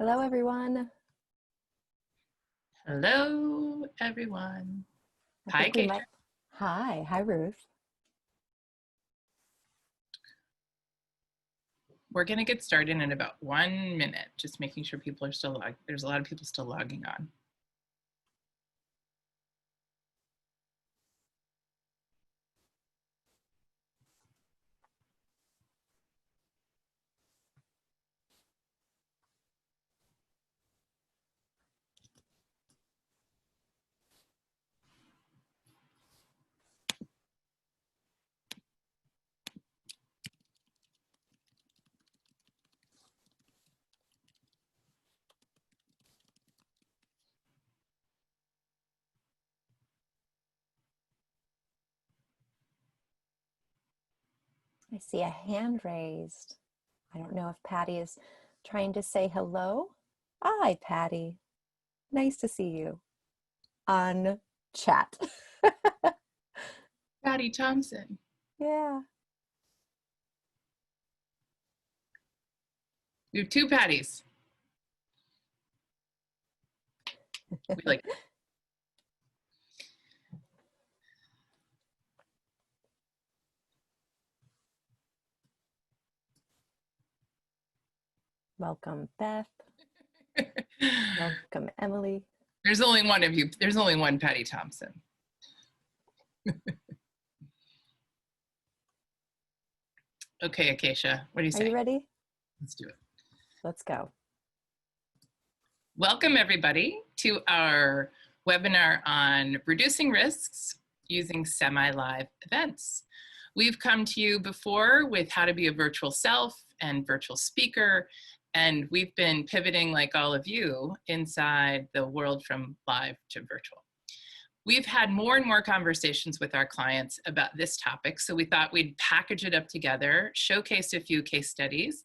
Hello, everyone. Hello, everyone. Hi, We Acacia. might. Hi, Ruth. We're going to get started in about 1 minute, just making sure people are still logged. There's a lot of people still logging on. I see a hand raised. I don't know if Patty is trying to say hello. Hi, Patty. Nice to see you on chat. Patty Thompson. Yeah. We have two Patties. We like Welcome, Beth. Welcome, Emily. There's only one of you. There's only one Patty Thompson. Okay, Acacia, what do you say? Are you ready? Let's do it. Let's go. Welcome, everybody, to our webinar on reducing risks using semi-live events. We've come to you before with how to be a virtual self and virtual speaker, and we've been pivoting like all of you inside the world from live to virtual. We've had more and more conversations with our clients about this topic, so we thought we'd package it up together, showcase a few case studies,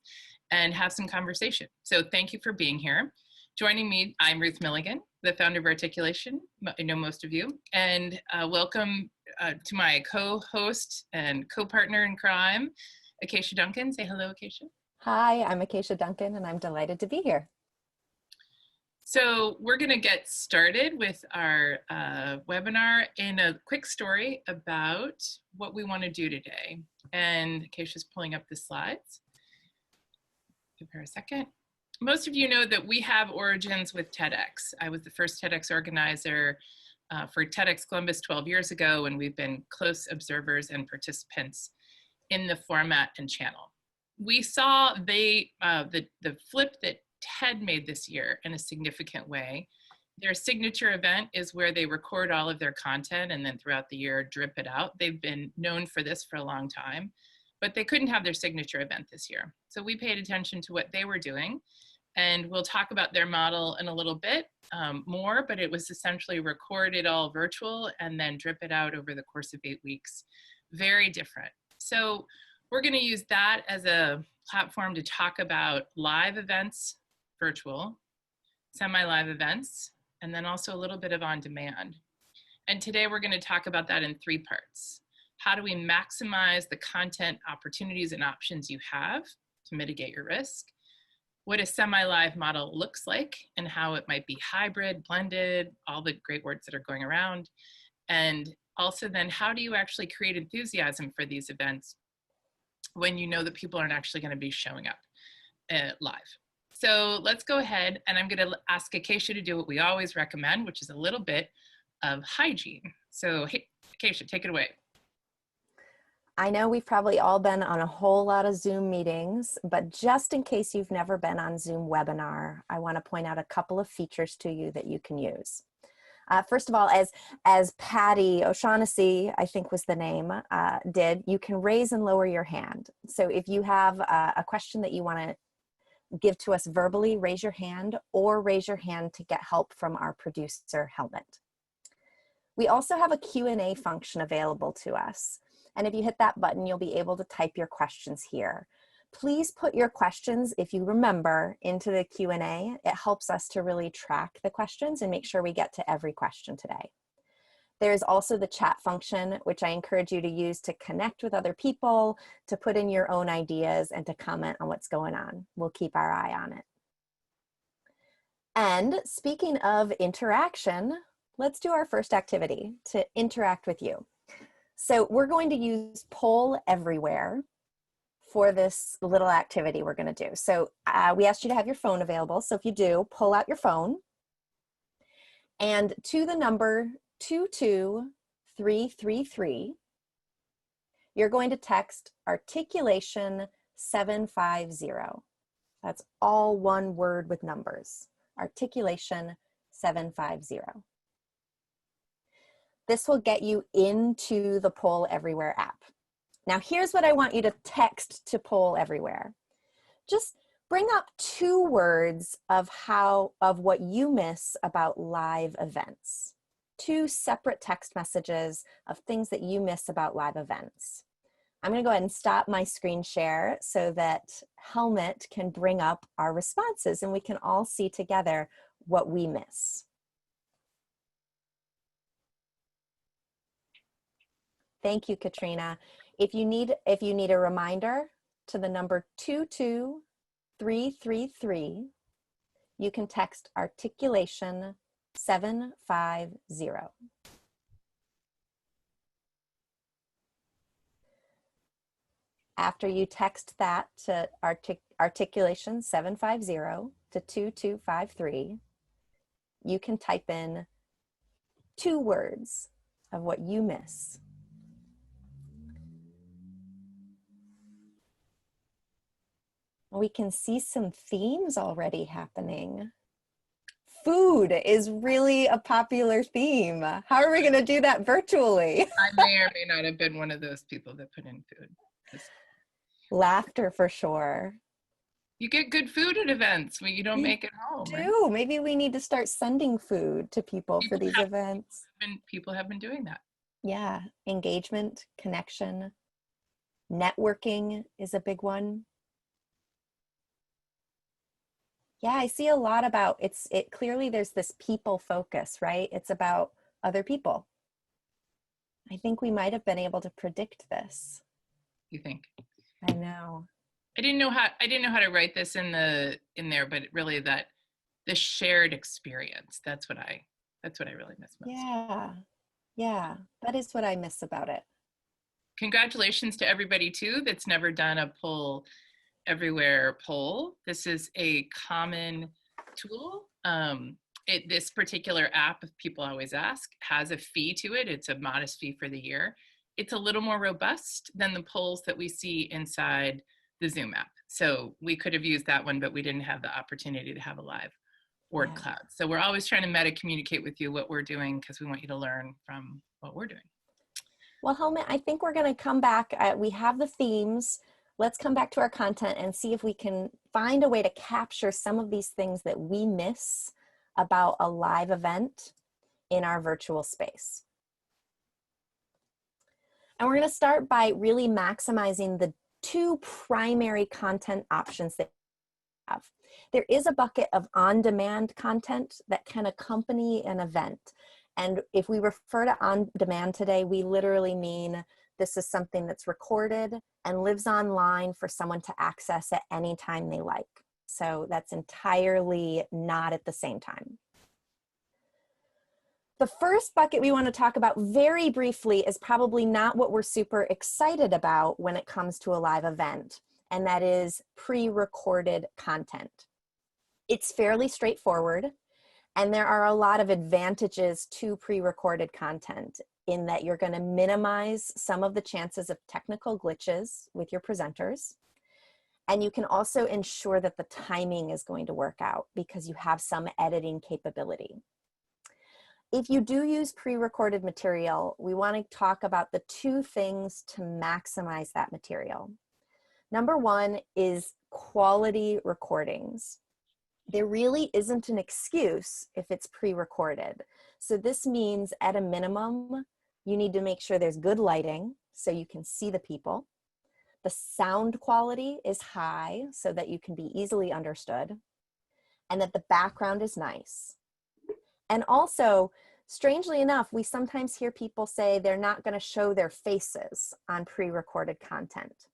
and have some conversation. So thank you for being here. Joining me, I'm Ruth Milligan, the founder of Articulation. I know most of you, and welcome to my co-host and co-partner in crime, Acacia Duncan. Say hello, Acacia. Hi, I'm Acacia Duncan, and I'm delighted to be here. So we're going to get started with our webinar in a quick story about what we want to do today. And Acacia's pulling up the slides. Give her a second. Most of you know that we have origins with TEDx. I was the first TEDx organizer for TEDx Columbus 12 years ago, and we've been close observers and participants in the format and channel. We saw the flip that TED made this year in a significant way. Their signature event is where they record all of their content and then throughout the year drip it out. They've been known for this for a long time, but they couldn't have their signature event this year. So we paid attention to what they were doing, and we'll talk about their model in a little bit more, but it was essentially record it all virtual and then drip it out over the course of 8 weeks. Very different. So we're going to use that as a platform to talk about live events, virtual, semi-live events, and then also a little bit of on demand. And today we're going to talk about that in 3 parts. How do we maximize the content opportunities and options you have to mitigate your risk? What a semi-live model looks like and how it might be hybrid, blended, all the great words that are going around. And also then how do you actually create enthusiasm for these events when you know that people aren't actually going to be showing up live? So let's go ahead, and I'm going to ask Acacia to do what we always recommend, which is a little bit of hygiene. So hey, Acacia, take it away. I know we've probably all been on a whole lot of Zoom meetings, but just in case you've never been on Zoom webinar, I want to point out a couple of features to you that you can use. First of all, as Patty O'Shaughnessy, I think was the name, did, you can raise and lower your hand. So if you have a question that you want to give to us verbally, raise your hand, or raise your hand to get help from our producer, Helmut. We also have a Q&A function available to us. And if you hit that button, you'll be able to type your questions here. Please put your questions, if you remember, into the Q&A. It helps us to really track the questions and make sure we get to every question today. There's also the chat function, which I encourage you to use to connect with other people, to put in your own ideas, and to comment on what's going on. We'll keep our eye on it. And speaking of interaction, let's do our first activity to interact with you. So we're going to use poll everywhere for this little activity we're going to do. So we asked you to have your phone available. So if you do, pull out your phone and to the number 22333, you're going to text articulation 750. That's all one word with numbers. Articulation 750. This will get you into the Poll Everywhere app. Now here's what I want you to text to Poll Everywhere. Just bring up 2 words of what you miss about live events. 2 separate text messages of things that you miss about live events. I'm going to go ahead and stop my screen share so that Helmut can bring up our responses and we can all see together what we miss. Thank you, Katrina. If you need a reminder to the number 22333, you can text articulation 750. After you text that to articulation 750 to 2253, you can type in 2 words of what you miss. We can see some themes already happening. Food is really a popular theme. How are we going to do that virtually? I may or may not have been one of those people that put in food. Laughter for sure. You get good food at events when you don't make it home. Right? Maybe we need to start sending food to people for these events. People have been doing that. Yeah, engagement, connection, networking is a big one. Yeah, I see a lot about clearly there's this people focus, right? It's about other people. I think we might have been able to predict this. You think? I know. I didn't know how to write this in there, but really that the shared experience, that's what I really miss most. Yeah, that is what I miss about it. Congratulations to everybody too that's never done a Poll Everywhere poll. This is a common tool. This particular app, if people always ask, has a fee to it. It's a modest fee for the year. It's a little more robust than the polls that we see inside the Zoom app. So we could have used that one, but we didn't have the opportunity to have a live word cloud. So we're always trying to meta communicate with you what we're doing because we want you to learn from what we're doing. Well, Helmut, I think we're going to come back. We have the themes. Let's come back to our content and see if we can find a way to capture some of these things that we miss about a live event in our virtual space. And we're going to start by really maximizing the 2 primary content options that we have. There is a bucket of on-demand content that can accompany an event. And if we refer to on-demand today, we literally mean this is something that's recorded and lives online for someone to access at any time they like. So that's entirely not at the same time. The first bucket we want to talk about very briefly is probably not what we're super excited about when it comes to a live event, and that is pre-recorded content. It's fairly straightforward, and there are a lot of advantages to pre-recorded content in that you're going to minimize some of the chances of technical glitches with your presenters. And you can also ensure that the timing is going to work out because you have some editing capability. If you do use pre-recorded material, we want to talk about the 2 things to maximize that material. Number 1 is quality recordings. There really isn't an excuse if it's pre-recorded. So this means at a minimum, you need to make sure there's good lighting so you can see the people. The sound quality is high so that you can be easily understood, and that the background is nice. And also, strangely enough, we sometimes hear people say they're not going to show their faces on pre-recorded content.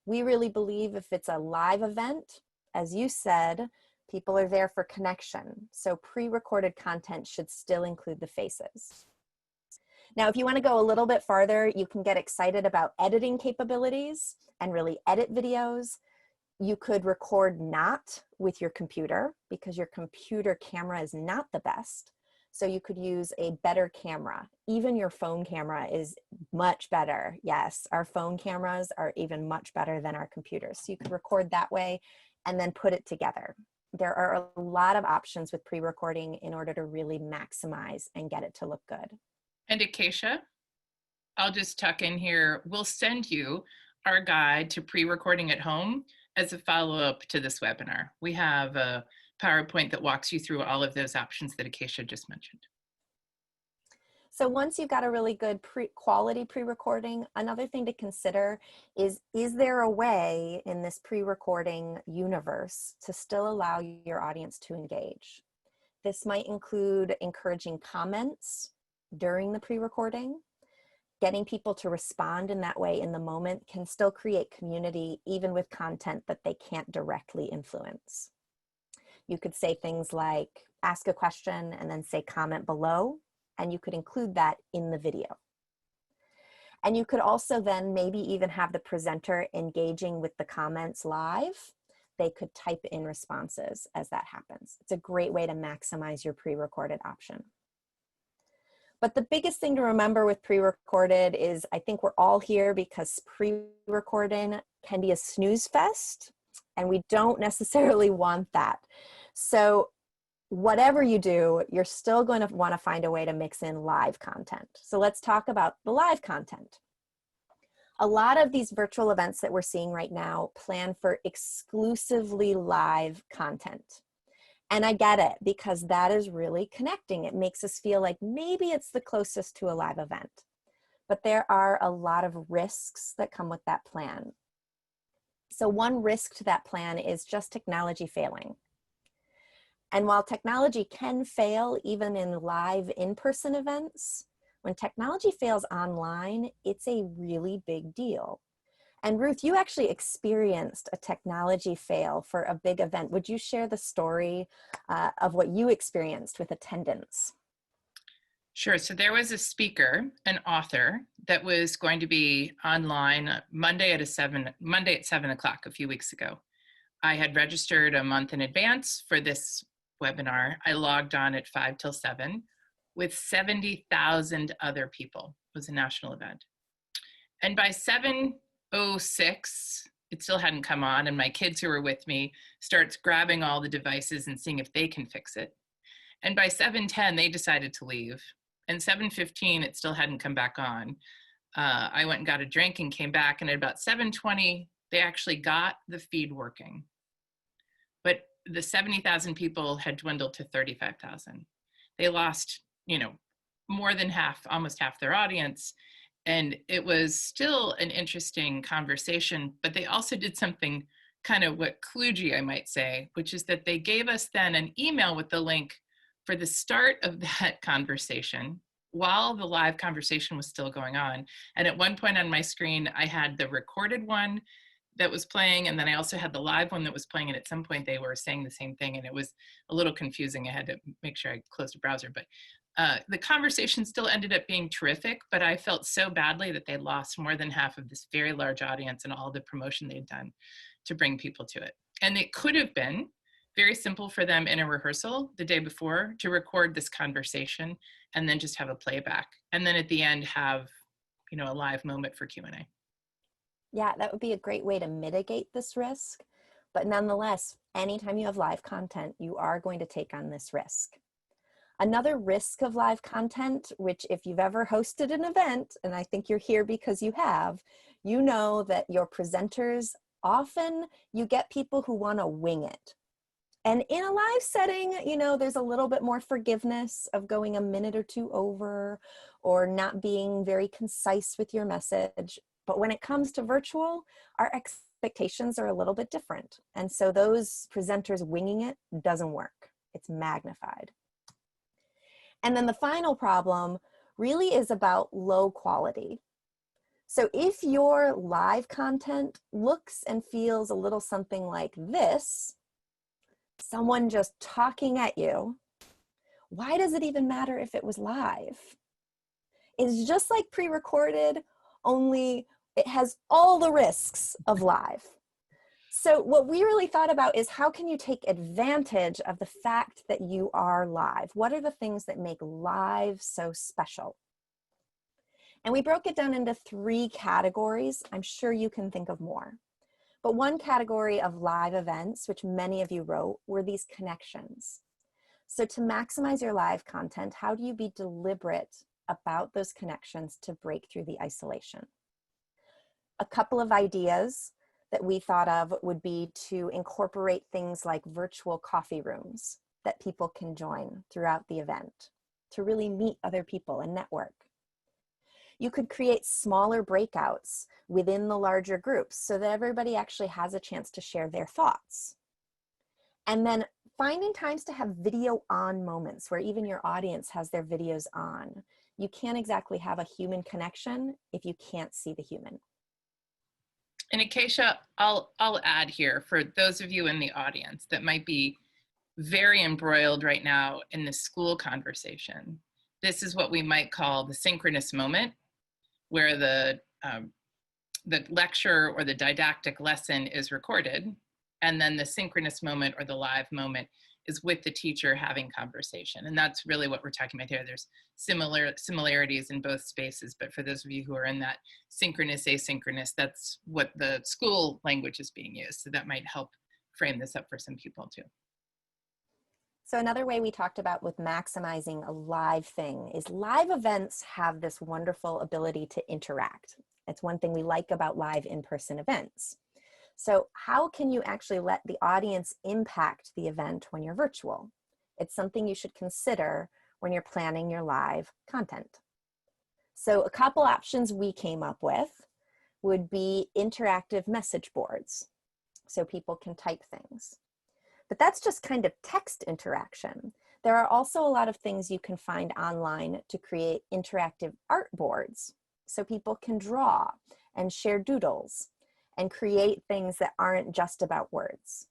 We really believe if it's a live event, as you said, People are there for connection, so pre-recorded content should still include the faces. Now, if you want to go a little bit farther, you can get excited about editing capabilities and really edit videos. You could record not with your computer because your computer camera is not the best. So you could use a better camera. Even your phone camera is much better. Yes, our phone cameras are even much better than our computers. So you could record that way and then put it together. There are a lot of options with pre-recording in order to really maximize and get it to look good. And Acacia, I'll just tuck in here. We'll send you our guide to pre-recording at home as a follow-up to this webinar. We have a PowerPoint that walks you through all of those options that Acacia just mentioned. So once you've got a really good quality pre-recording, another thing to consider is there a way in this pre-recording universe to still allow your audience to engage? This might include encouraging comments during the pre-recording. Getting people to respond in that way in the moment can still create community even with content that they can't directly influence. You could say things like, ask a question and then say comment below, and you could include that in the video. And you could also then maybe even have the presenter engaging with the comments live. They could type in responses as that happens. It's a great way to maximize your pre-recorded option. But the biggest thing to remember with pre-recorded is I think we're all here because pre-recording can be a snooze fest, and we don't necessarily want that. So whatever you do, you're still going to want to find a way to mix in live content. So let's talk about the live content. A lot of these virtual events that we're seeing right now plan for exclusively live content. And I get it, because that is really connecting. It makes us feel like maybe it's the closest to a live event. But there are a lot of risks that come with that plan. So one risk to that plan is just technology failing. And while technology can fail even in live in-person events, when technology fails online, it's a really big deal. And Ruth, you actually experienced a technology fail for a big event. Would you share the story of what you experienced with attendance? Sure. So there was a speaker, an author, that was going to be online Monday at 7 o'clock a few weeks ago. I had registered a month in advance for this webinar. I logged on at 5 till 7 with 70,000 other people. It was a national event. And by 7:06, it still hadn't come on, and my kids who were with me starts grabbing all the devices and seeing if they can fix it. And by 7:10, they decided to leave. And 7:15, it still hadn't come back on. I went and got a drink and came back, and at about 7:20, they actually got the feed working. But the 70,000 people had dwindled to 35,000. They lost, more than half, almost half their audience. And it was still an interesting conversation, but they also did something kind of what kludgy, I might say, which is that they gave us then an email with the link for the start of that conversation while the live conversation was still going on. And at one point on my screen, I had the recorded one that was playing, and then I also had the live one that was playing, and at some point they were saying the same thing, and it was a little confusing. I had to make sure I closed the browser, but the conversation still ended up being terrific, but I felt so badly that they lost more than half of this very large audience and all the promotion they'd done to bring people to it. And it could have been very simple for them in a rehearsal the day before to record this conversation and then just have a playback. And then at the end have, a live moment for Q&A. Yeah, that would be a great way to mitigate this risk. But nonetheless, anytime you have live content, you are going to take on this risk. Another risk of live content, which if you've ever hosted an event, and I think you're here because you have, you know that your presenters, often you get people who want to wing it. And in a live setting, there's a little bit more forgiveness of going a minute or two over or not being very concise with your message. But when it comes to virtual, our expectations are a little bit different. And so those presenters winging it doesn't work. It's magnified. And then the final problem really is about low quality. So if your live content looks and feels a little something like this, someone just talking at you, why does it even matter if it was live? It's just like pre-recorded, only it has all the risks of live. So what we really thought about is how can you take advantage of the fact that you are live? What are the things that make live so special? And we broke it down into 3 categories. I'm sure you can think of more. But one category of live events, which many of you wrote, were these connections. So to maximize your live content, how do you be deliberate about those connections to break through the isolation? A couple of ideas that we thought of would be to incorporate things like virtual coffee rooms that people can join throughout the event to really meet other people and network. You could create smaller breakouts within the larger groups so that everybody actually has a chance to share their thoughts. And then finding times to have video on moments where even your audience has their videos on. You can't exactly have a human connection if you can't see the human. And Acacia, I'll add here for those of you in the audience that might be very embroiled right now in the school conversation. This is what we might call the synchronous moment, where the lecture or the didactic lesson is recorded, and then the synchronous moment or the live moment is with the teacher having conversation. And that's really what we're talking about here. There's similarities in both spaces, but for those of you who are in that synchronous, asynchronous, that's what the school language is being used. So that might help frame this up for some people too. So another way we talked about with maximizing a live thing is live events have this wonderful ability to interact. It's one thing we like about live in-person events. So how can you actually let the audience impact the event when you're virtual? It's something you should consider when you're planning your live content. So a couple options we came up with would be interactive message boards, so people can type things. But that's just kind of text interaction. There are also a lot of things you can find online to create interactive art boards, so people can draw and share doodles and create things that aren't just about words.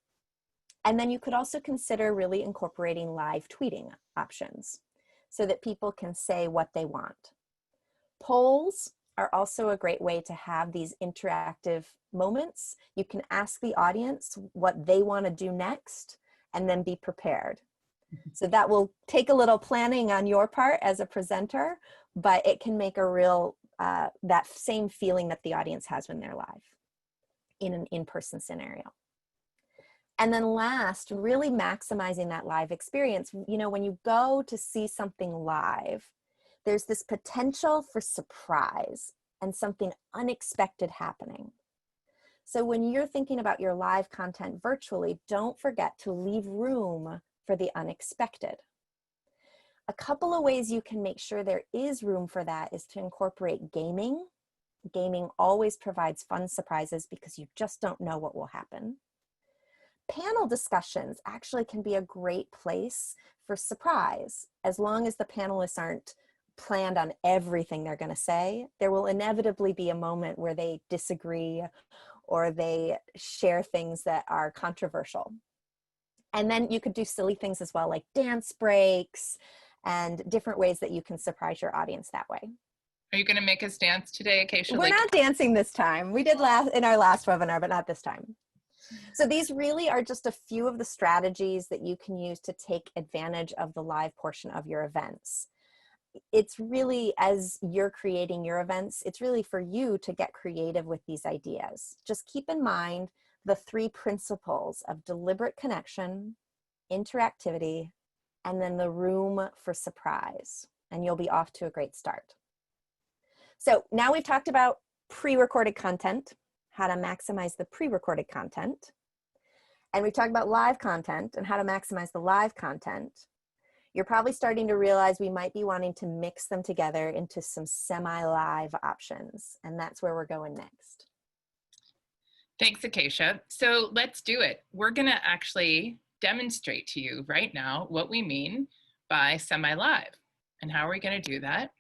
And then you could also consider really incorporating live tweeting options so that people can say what they want. Polls are also a great way to have these interactive moments. You can ask the audience what they want to do next and then be prepared. So that will take a little planning on your part as a presenter, but it can make a real, that same feeling that the audience has when they're live in an in-person scenario. And then last, really maximizing that live experience. You know, when you go to see something live, there's this potential for surprise and something unexpected happening. So when you're thinking about your live content virtually, don't forget to leave room for the unexpected. A couple of ways you can make sure there is room for that is to incorporate gaming. Gaming always provides fun surprises because you just don't know what will happen. Panel discussions actually can be a great place for surprise. As long as the panelists aren't planned on everything they're going to say, there will inevitably be a moment where they disagree or they share things that are controversial. And then you could do silly things as well, like dance breaks and different ways that you can surprise your audience that way. Are you going to make us dance today, Acacia? We're not dancing this time. We did in our last webinar, but not this time. So these really are just a few of the strategies that you can use to take advantage of the live portion of your events. It's really, as you're creating your events, it's really for you to get creative with these ideas. Just keep in mind the 3 principles of deliberate connection, interactivity, and then the room for surprise, and you'll be off to a great start. So now we've talked about pre-recorded content, how to maximize the pre-recorded content. And we talked about live content and how to maximize the live content. You're probably starting to realize we might be wanting to mix them together into some semi-live options. And that's where we're going next. Thanks, Acacia. So let's do it. We're going to actually demonstrate to you right now what we mean by semi-live. And how are we going to do that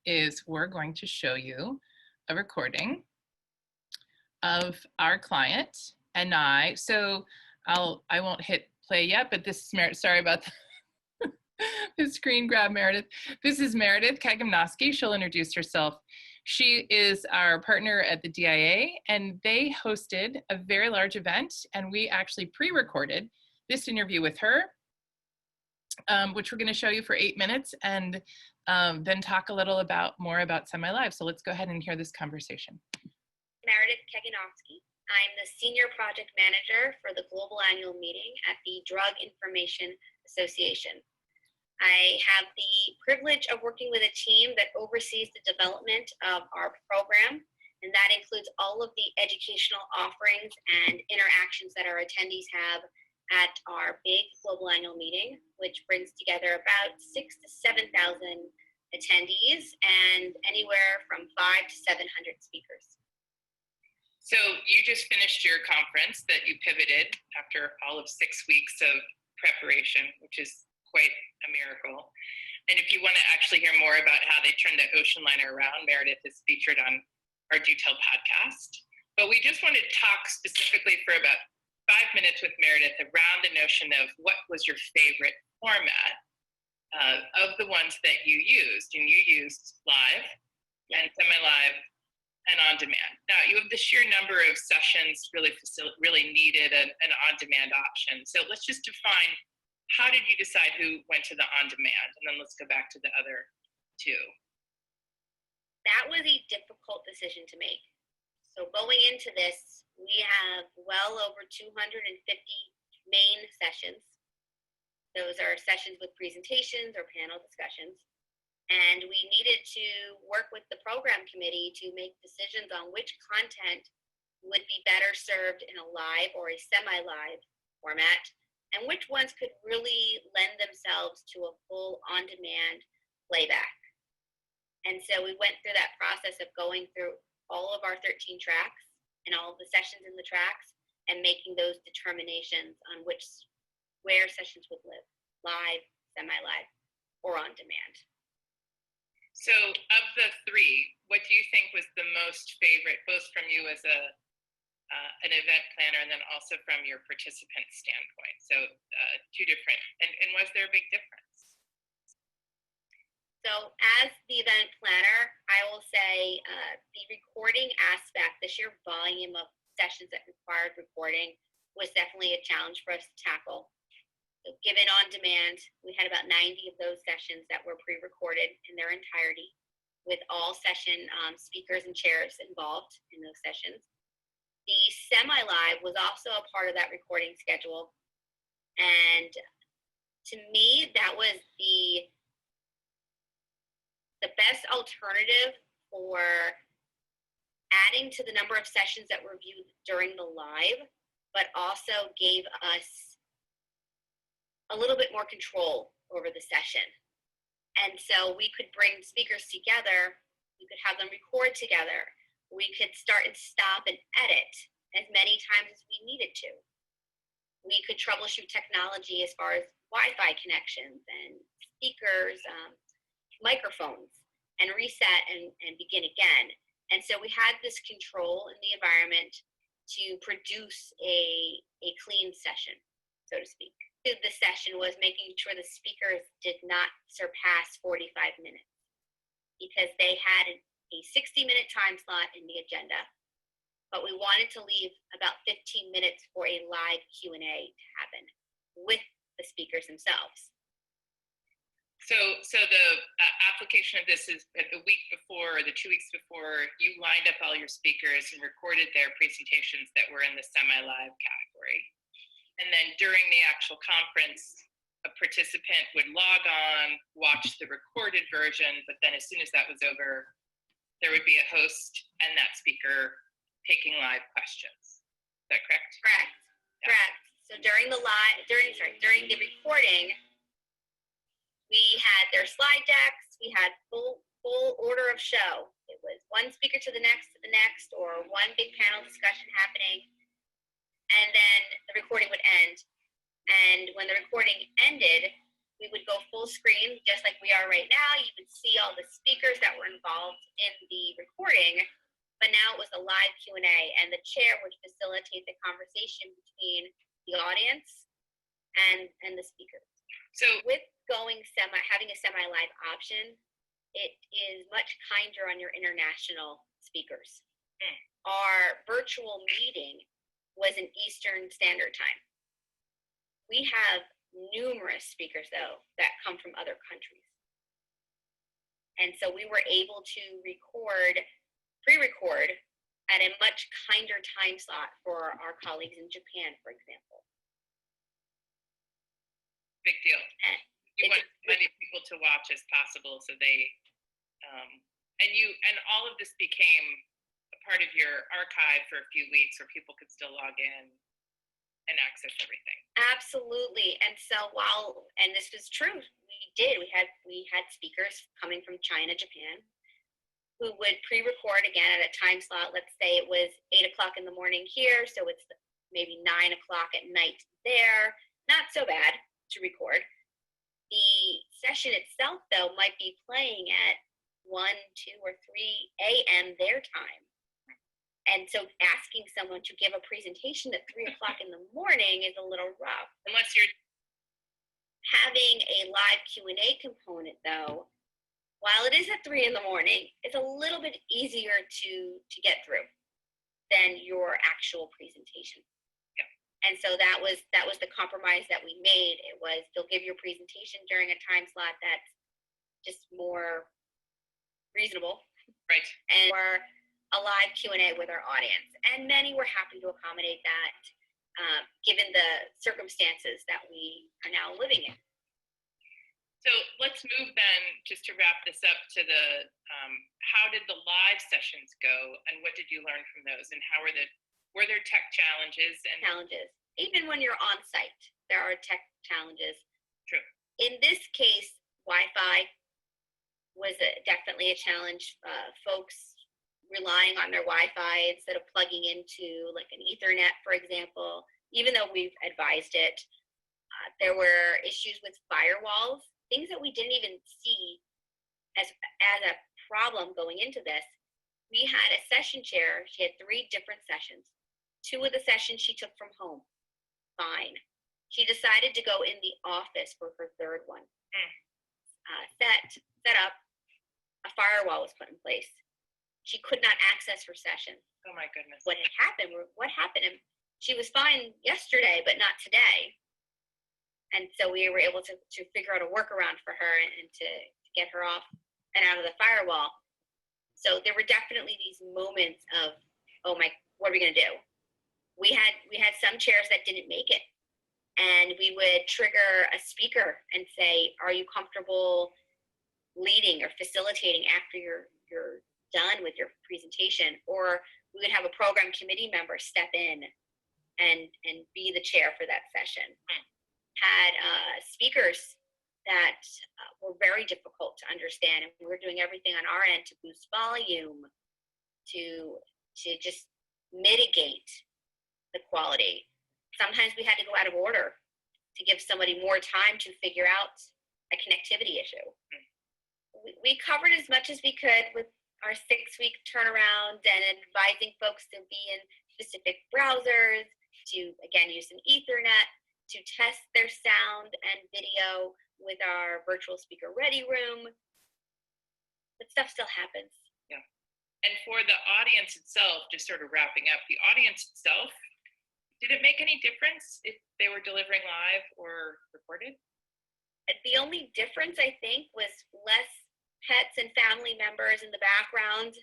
is we're going to show you a recording of our client and I. So I won't hit play yet, but this is Meredith. Sorry about the screen grab, Meredith. This is Meredith Kagimnoski. She'll introduce herself. She is our partner at the DIA, and they hosted a very large event, and we actually pre-recorded this interview with her, which we're going to show you for 8 minutes, and then talk a little more about Semi-Live. So let's go ahead and hear this conversation. Meredith Kagimnoski. I'm the Senior Project Manager for the Global Annual Meeting at the Drug Information Association. I have the privilege of working with a team that oversees the development of our program, and that includes all of the educational offerings and interactions that our attendees have at our big global annual meeting, which brings together about 6,000 to 7,000 attendees and anywhere from 500 to 700 speakers. So you just finished your conference that you pivoted after all of 6 weeks of preparation, which is quite a miracle. And if you want to actually hear more about how they turned the ocean liner around, Meredith is featured on our detailed podcast. But we just want to talk specifically for about 5 minutes with Meredith around the notion of what was your favorite format of the ones that you used. And you used live and semi-live and on demand. Now you have the sheer number of sessions really needed an on-demand option. So let's just define, how did you decide who went to the on-demand? And then let's go back to the other two. That was a difficult decision to make. So going into this, we have well over 250 main sessions. Those are sessions with presentations or panel discussions. And we needed to work with the program committee to make decisions on which content would be better served in a live or a semi-live format, and which ones could really lend themselves to a full on-demand playback. And so we went through that process of going through all of our 13 tracks and all of the sessions in the tracks and making those determinations on where sessions would live, live, semi-live, or on demand. So of the three, what do you think was the most favorite, both from you as an event planner and then also from your participant standpoint? So two different, and was there a big difference? So as the event planner, I will say the recording aspect, the sheer volume of sessions that required recording was definitely a challenge for us to tackle. So given on demand, we had about 90 of those sessions that were pre-recorded in their entirety, with all session speakers and chairs involved in those sessions. The semi-live was also a part of that recording schedule. And to me, that was the best alternative for adding to the number of sessions that were viewed during the live, but also gave us a little bit more control over the session. And so we could bring speakers together, we could have them record together, we could start and stop and edit as many times as we needed to. We could troubleshoot technology as far as Wi-Fi connections and speakers, microphones, and reset and begin again. And so we had this control in the environment to produce a clean session, so to speak. The session was making sure the speakers did not surpass 45 minutes because they had a 60-minute time slot in the agenda, but we wanted to leave about 15 minutes for a live Q&A to happen with the speakers themselves. So the application of this is the week before or the 2 weeks before, you lined up all your speakers and recorded their presentations that were in the semi-live category. And then during the actual conference, a participant would log on, watch the recorded version, but then as soon as that was over, there would be a host and that speaker taking live questions. Is that correct? Correct. Yeah. Correct. So during the recording, we had their slide decks, we had full order of show. It was one speaker to the next, or one big panel discussion happening. And then the recording would end. And when the recording ended, we would go full screen, just like we are right now. You would see all the speakers that were involved in the recording, but now it was a live Q&A, and the chair would facilitate the conversation between the audience and the speakers. So With having a semi-live option, it is much kinder on your international speakers. Our virtual meeting was in Eastern Standard Time. We have numerous speakers, though, that come from other countries. And so we were able to pre-record at a much kinder time slot for our colleagues in Japan, for example. big deal. You want as many people to watch as possible, so they and all of this became a part of your archive for a few weeks where people could still log in and access everything. Absolutely. And so and this was true, we had speakers coming from China, Japan, who would pre-record again at a time slot. Let's say it was 8 o'clock in the morning here, so it's maybe 9 o'clock at night there. Not so bad to record. The session itself, though, might be playing at 1, 2, or 3 a.m. their time. And so asking someone to give a presentation at 3 o'clock in the morning is a little rough. Unless you're having a live Q&A component, though, while it is at 3 in the morning, it's a little bit easier to get through than your actual presentation. Yeah. And so that was the compromise that we made. It was they'll give your presentation during a time slot that's just more reasonable. Right. And or a live Q&A with our audience. And many were happy to accommodate that, given the circumstances that we are now living in. So let's move then, just to wrap this up, to the how did the live sessions go, and what did you learn from those, and were there tech challenges? Even when you're on site, there are tech challenges. True. In this case, Wi-Fi was definitely a challenge. Folks relying on their Wi-Fi instead of plugging into like an Ethernet, for example, even though we've advised it. There were issues with firewalls, things that we didn't even see as a problem going into this. We had a session chair. She had 3 different sessions. 2 of the sessions she took from home. Fine. She decided to go in the office for her 3rd one. Set up, a firewall was put in place. She could not access her session. Oh my goodness. What happened? And she was fine yesterday, but not today. And so we were able to figure out a workaround for her and to get her off and out of the firewall. So there were definitely these moments of, oh my, what are we going to do? We had some chairs that didn't make it. And we would trigger a speaker and say, are you comfortable leading or facilitating after you're done with your presentation? Or we would have a program committee member step in and be the chair for that session. Had speakers that were very difficult to understand, and we were doing everything on our end to boost volume, to just mitigate the quality. Sometimes we had to go out of order to give somebody more time to figure out a connectivity issue. We covered as much as we could with our 6-week turnaround and advising folks to be in specific browsers, to, again, use an Ethernet, to test their sound and video with our virtual speaker ready room. But stuff still happens. Yeah. And for the audience itself, just sort of wrapping up, the audience itself, did it make any difference if they were delivering live or recorded? The only difference, I think, was less pets and family members in the background,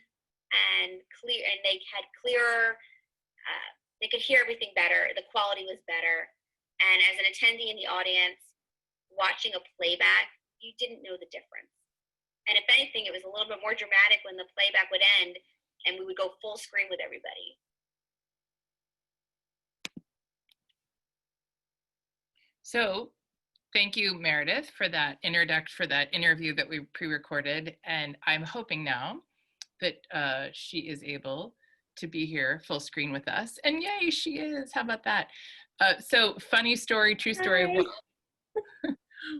and they had clearer, they could hear everything better. The quality was better. And as an attendee in the audience, watching a playback, you didn't know the difference. And if anything, it was a little bit more dramatic when the playback would end and we would go full screen with everybody. So thank you, Meredith, for that interview that we pre-recorded. And I'm hoping now that she is able to be here full screen with us. And yay, she is. How about that? So funny story, true story.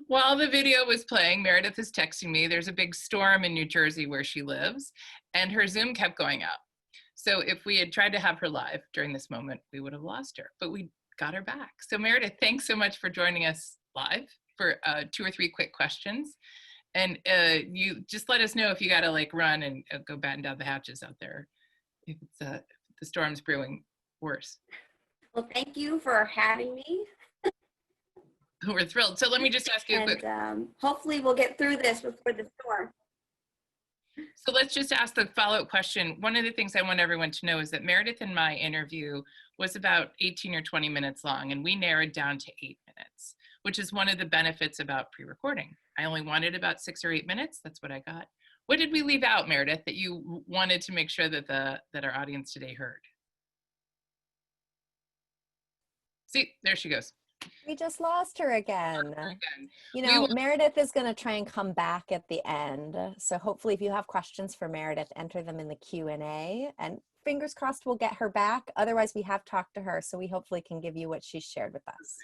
While the video was playing, Meredith is texting me. There's a big storm in New Jersey where she lives, and her Zoom kept going out. So if we had tried to have her live during this moment, we would have lost her. But we got her back. So Meredith, thanks so much for joining us live for 2 or 3 quick questions. And you just let us know if you got to like run and go batten down the hatches out there if it's the storm's brewing worse. Well, thank you for having me. We're thrilled. So let me just ask you a quick. And hopefully we'll get through this before the storm. So let's just ask the follow-up question. One of the things I want everyone to know is that Meredith and my interview was about 18 or 20 minutes long, and we narrowed down to 8 minutes, which is one of the benefits about pre-recording. I only wanted about 6 or 8 minutes. That's what I got. What did we leave out, Meredith, that you wanted to make sure that that our audience today heard? See, there she goes. We just lost her again. You We know, will- Meredith is going to try and come back at the end. So hopefully if you have questions for Meredith, enter them in the Q&A, and fingers crossed we'll get her back. Otherwise, we have talked to her, so we hopefully can give you what she's shared with us.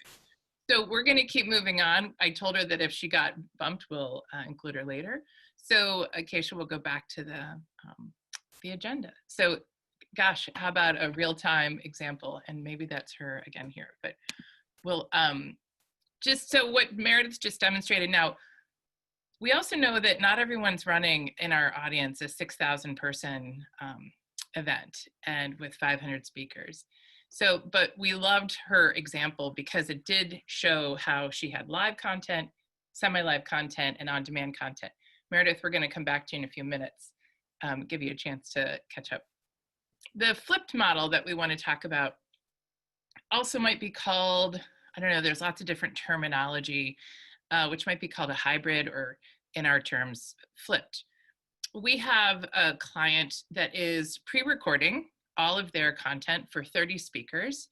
So we're going to keep moving on. I told her that if she got bumped, we'll include her later. So Acacia will go back to the agenda. So gosh, how about a real-time example? And maybe that's her again here, but we'll just, so what Meredith just demonstrated. Now, we also know that not everyone's running in our audience a 6,000 person event and with 500 speakers. So, but we loved her example because it did show how she had live content, semi-live content, and on-demand content. Meredith, we're going to come back to you in a few minutes, give you a chance to catch up. The flipped model that we want to talk about also might be called, I don't know, there's lots of different terminology, which might be called a hybrid, or in our terms, flipped. We have a client that is pre-recording all of their content for 30 speakers,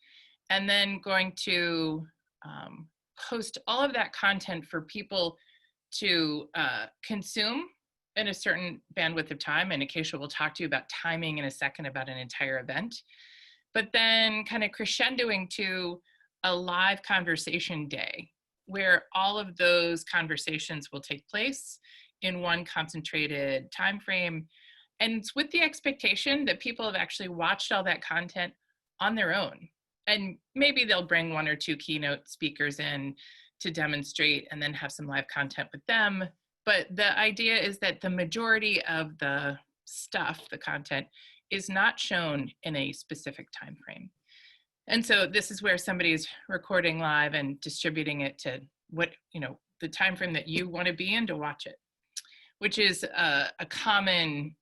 and then going to host all of that content for people to consume in a certain bandwidth of time. And Acacia will talk to you about timing in a second about an entire event, but then kind of crescendoing to a live conversation day where all of those conversations will take place in one concentrated time frame. And it's with the expectation that people have actually watched all that content on their own. And maybe they'll bring 1 or 2 keynote speakers in to demonstrate and then have some live content with them. But the idea is that the majority of the stuff, the content, is not shown in a specific time frame. And so this is where somebody's recording live and distributing it to what, you know, the time frame that you want to be in to watch it, which is a common,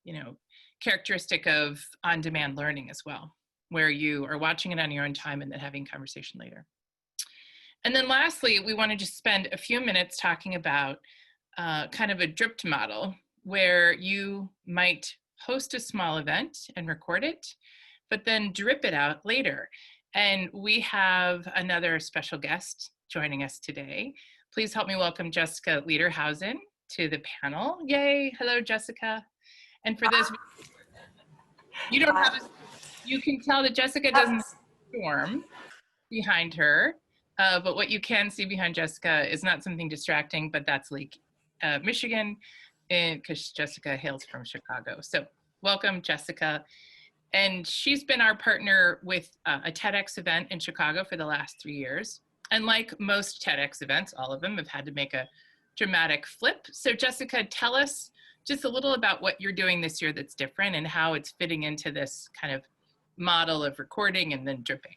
you know, characteristic of on-demand learning as well, where you are watching it on your own time and then having conversation later. And then lastly, we want to just spend a few minutes talking about kind of a dripped model where you might host a small event and record it, but then drip it out later. And we have another special guest joining us today. Please help me welcome Jessica Lederhausen to the panel. Yay, hello, Jessica. And for those, you don't have, you can tell that Jessica doesn't have a storm behind her, but what you can see behind Jessica is not something distracting, but that's Lake Michigan, because Jessica hails from Chicago. So welcome, Jessica. And she's been our partner with a TEDx event in Chicago for the last 3 years. And like most TEDx events, all of them have had to make a dramatic flip. So Jessica, tell us just a little about what you're doing this year that's different and how it's fitting into this kind of model of recording and then dripping.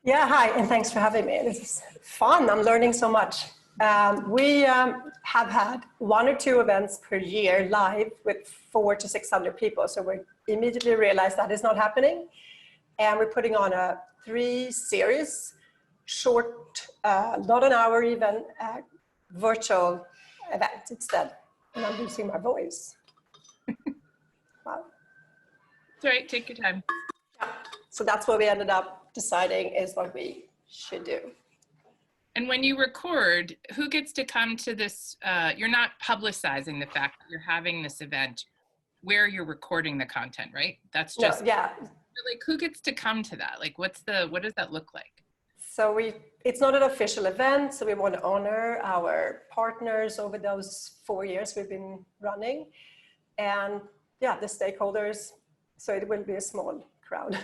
Yeah, hi, and thanks for having me. This is fun. I'm learning so much. We have had 1 or 2 events per year live with 400 to 600 people. So we immediately realized that is not happening. And we're putting on a 3 series, short, not an hour even, virtual event instead. And I'm losing my voice. Wow. That's right, take your time. Yeah. So that's what we ended up deciding is what we should do. And when you record, who gets to come to this? You're not publicizing the fact that you're having this event where you're recording the content, right? That's just, no, yeah. Like, who gets to come to that? Like, what does that look like? So it's not an official event, so we want to honor our partners over those 4 years we've been running. And yeah, the stakeholders, so it will be a small crowd.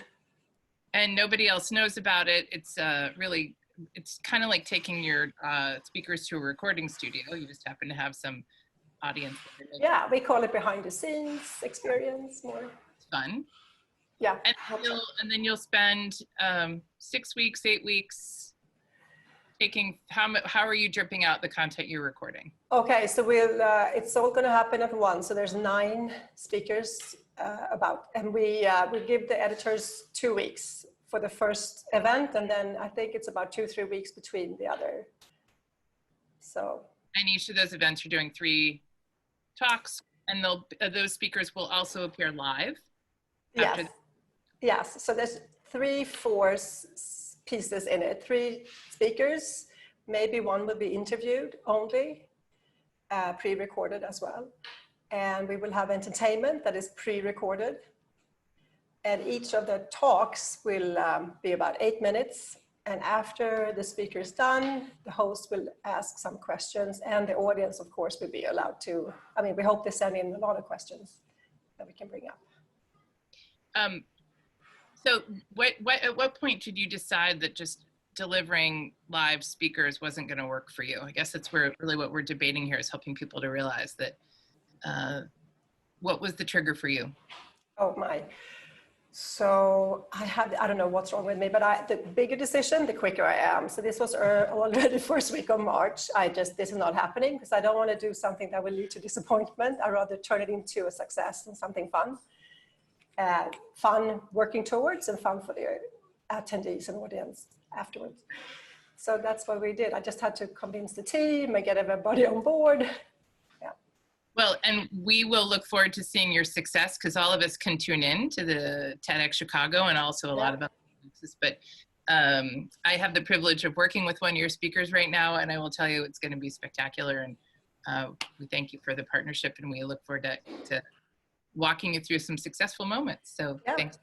and nobody else knows about it. It's really, it's kind of like taking your speakers to a recording studio. You just happen to have some audience. Yeah, we call it behind the scenes experience more. It's fun. Yeah. And then you'll spend 6 weeks, 8 weeks taking, how are you dripping out the content you're recording? Okay, so it's all going to happen at once. So there's 9 speakers and we give the editors 2 weeks for the first event, and then I think it's about 2-3 weeks between the other. So. And each of those events you're doing 3 talks, and those speakers will also appear live. Yes. Yes. So there's 3-4 pieces in it. 3 speakers. Maybe one will be interviewed only, pre-recorded as well. And we will have entertainment that is pre-recorded. And each of the talks will be about 8 minutes. And after the speaker is done, the host will ask some questions, and the audience, of course, will be allowed to. I mean, we hope they send in a lot of questions that we can bring up. So at what point did you decide that just delivering live speakers wasn't going to work for you? I guess that's really what we're debating here, is helping people to realize that. What was the trigger for you? Oh my. So I don't know what's wrong with me, but the bigger decision, the quicker I am. So this was already first week of March. This is not happening because I don't want to do something that will lead to disappointment. I'd rather turn it into a success and something fun. Fun working towards, and fun for the attendees and audience afterwards. So that's what we did. I just had to convince the team and get everybody on board. Well, and we will look forward to seeing your success, because all of us can tune in to the TEDx Chicago and also a lot of other places. But I have the privilege of working with one of your speakers right now, and I will tell you it's going to be spectacular. And we thank you for the partnership, and we look forward to walking you through some successful moments. So thanks.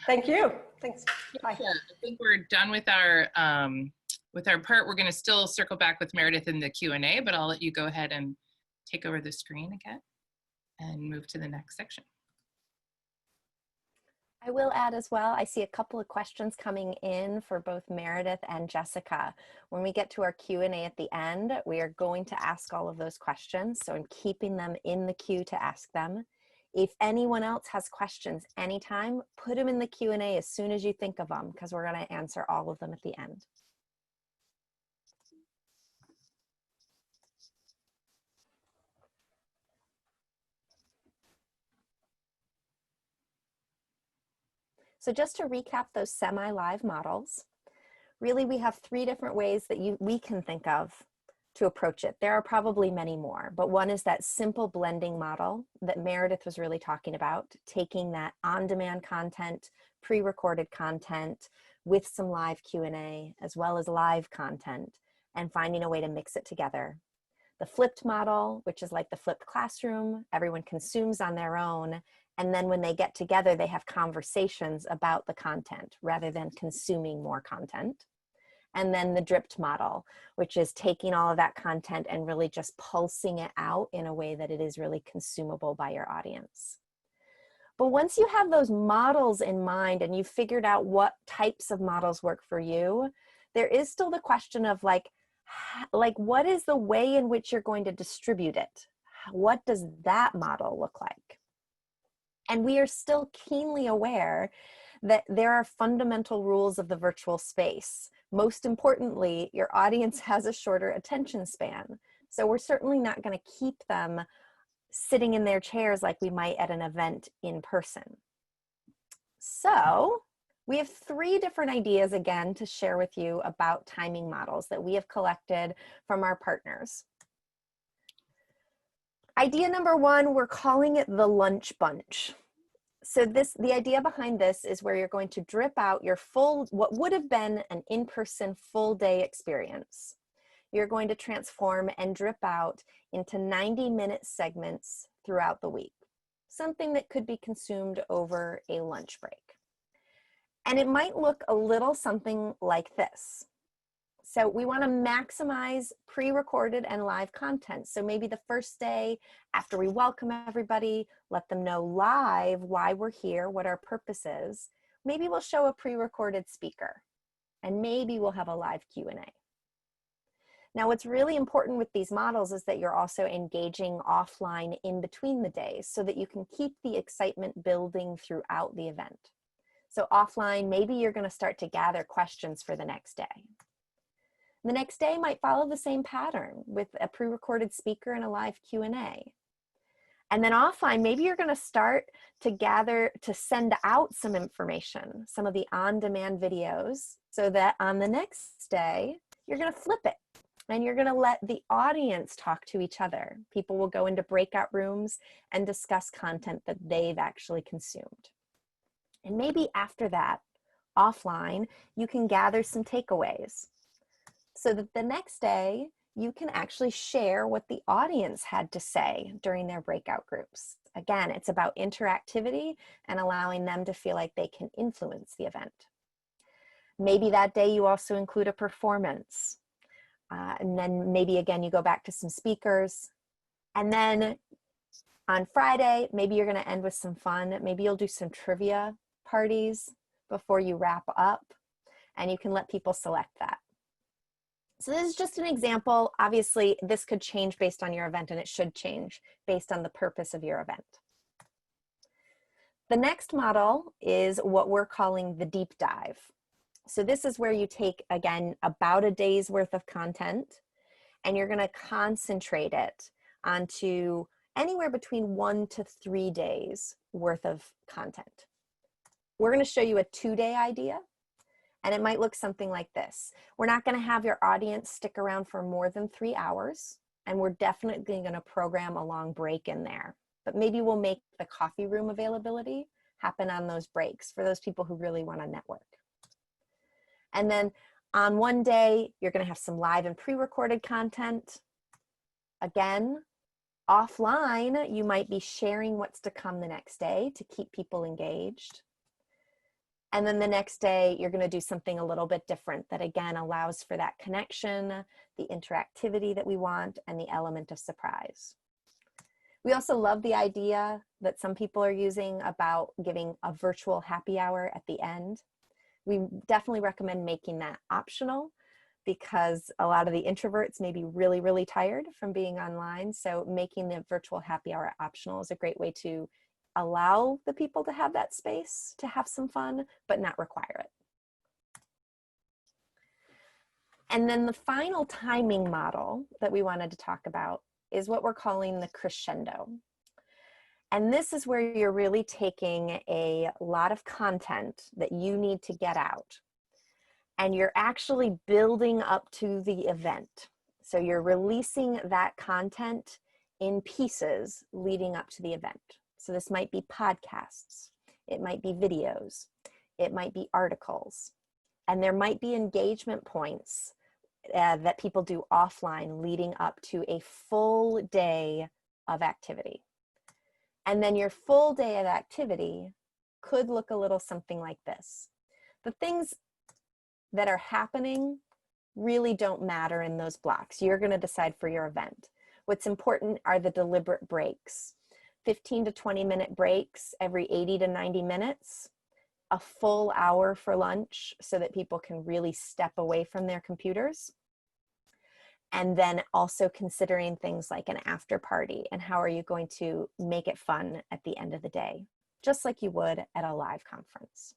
Thank you. Thanks. Bye. Yeah, I think we're done with our part. We're going to still circle back with Meredith in the Q&A, but I'll let you go ahead and take over the screen again and move to the next section. I will add as well, I see a couple of questions coming in for both Meredith and Jessica. When we get to our Q&A at the end, we are going to ask all of those questions. So I'm keeping them in the queue to ask them. If anyone else has questions anytime, put them in the Q&A as soon as you think of them, because we're going to answer all of them at the end. So just to recap those semi-live models, really we have 3 different ways that we can think of to approach it. There are probably many more, but one is that simple blending model that Meredith was really talking about, taking that on-demand content, pre-recorded content with some live Q&A, as well as live content, and finding a way to mix it together. The flipped model, which is like the flipped classroom, everyone consumes on their own, and then when they get together, they have conversations about the content rather than consuming more content. And then the dripped model, which is taking all of that content and really just pulsing it out in a way that it is really consumable by your audience. But once you have those models in mind and you've figured out what types of models work for you, there is still the question of like what is the way in which you're going to distribute it? What does that model look like? And we are still keenly aware that there are fundamental rules of the virtual space. Most importantly, your audience has a shorter attention span. So we're certainly not going to keep them sitting in their chairs like we might at an event in person. So we have 3 different ideas again to share with you about timing models that we have collected from our partners. Idea number 1, we're calling it the lunch bunch. So the idea behind this is where you're going to drip out your what would have been an in-person full day experience. You're going to transform and drip out into 90-minute segments throughout the week, something that could be consumed over a lunch break. And it might look a little something like this. So we want to maximize pre-recorded and live content. So maybe the first day after we welcome everybody, let them know live why we're here, what our purpose is. Maybe we'll show a pre-recorded speaker, and maybe we'll have a live Q&A. Now, what's really important with these models is that you're also engaging offline in between the days so that you can keep the excitement building throughout the event. So offline, maybe you're going to start to gather questions for the next day. The next day might follow the same pattern with a pre-recorded speaker and a live Q&A. And then offline, maybe you're going to start to send out some information, some of the on-demand videos, so that on the next day, you're going to flip it. And you're going to let the audience talk to each other. People will go into breakout rooms and discuss content that they've actually consumed. And maybe after that, offline, you can gather some takeaways so that the next day you can actually share what the audience had to say during their breakout groups. Again, it's about interactivity and allowing them to feel like they can influence the event. Maybe that day you also include a performance. And then maybe again, you go back to some speakers. And then on Friday, maybe you're going to end with some fun. Maybe you'll do some trivia parties before you wrap up, and you can let people select that. So this is just an example. Obviously, this could change based on your event, and it should change based on the purpose of your event. The next model is what we're calling the deep dive. So this is where you take, again, about a day's worth of content, and you're going to concentrate it onto anywhere between 1 to 3 days worth of content. We're going to show you a 2-day idea, and it might look something like this. We're not going to have your audience stick around for more than 3 hours, and we're definitely going to program a long break in there. But maybe we'll make the coffee room availability happen on those breaks for those people who really want to network. And then on one day, you're going to have some live and pre-recorded content. Again, offline, you might be sharing what's to come the next day to keep people engaged. And then the next day, you're going to do something a little bit different that, again, allows for that connection, the interactivity that we want, and the element of surprise. We also love the idea that some people are using about giving a virtual happy hour at the end. We definitely recommend making that optional because a lot of the introverts may be really, really tired from being online. So making the virtual happy hour optional is a great way to allow the people to have that space to have some fun, but not require it. And then the final timing model that we wanted to talk about is what we're calling the crescendo. And this is where you're really taking a lot of content that you need to get out, and you're actually building up to the event. So you're releasing that content in pieces leading up to the event. So this might be podcasts, it might be videos, it might be articles, and there might be engagement points that people do offline leading up to a full day of activity. And then your full day of activity could look a little something like this. The things that are happening really don't matter in those blocks. You're going to decide for your event. What's important are the deliberate breaks. 15 to 20 minute breaks every 80 to 90 minutes, a full hour for lunch so that people can really step away from their computers. And then also considering things like an after party and how are you going to make it fun at the end of the day, just like you would at a live conference.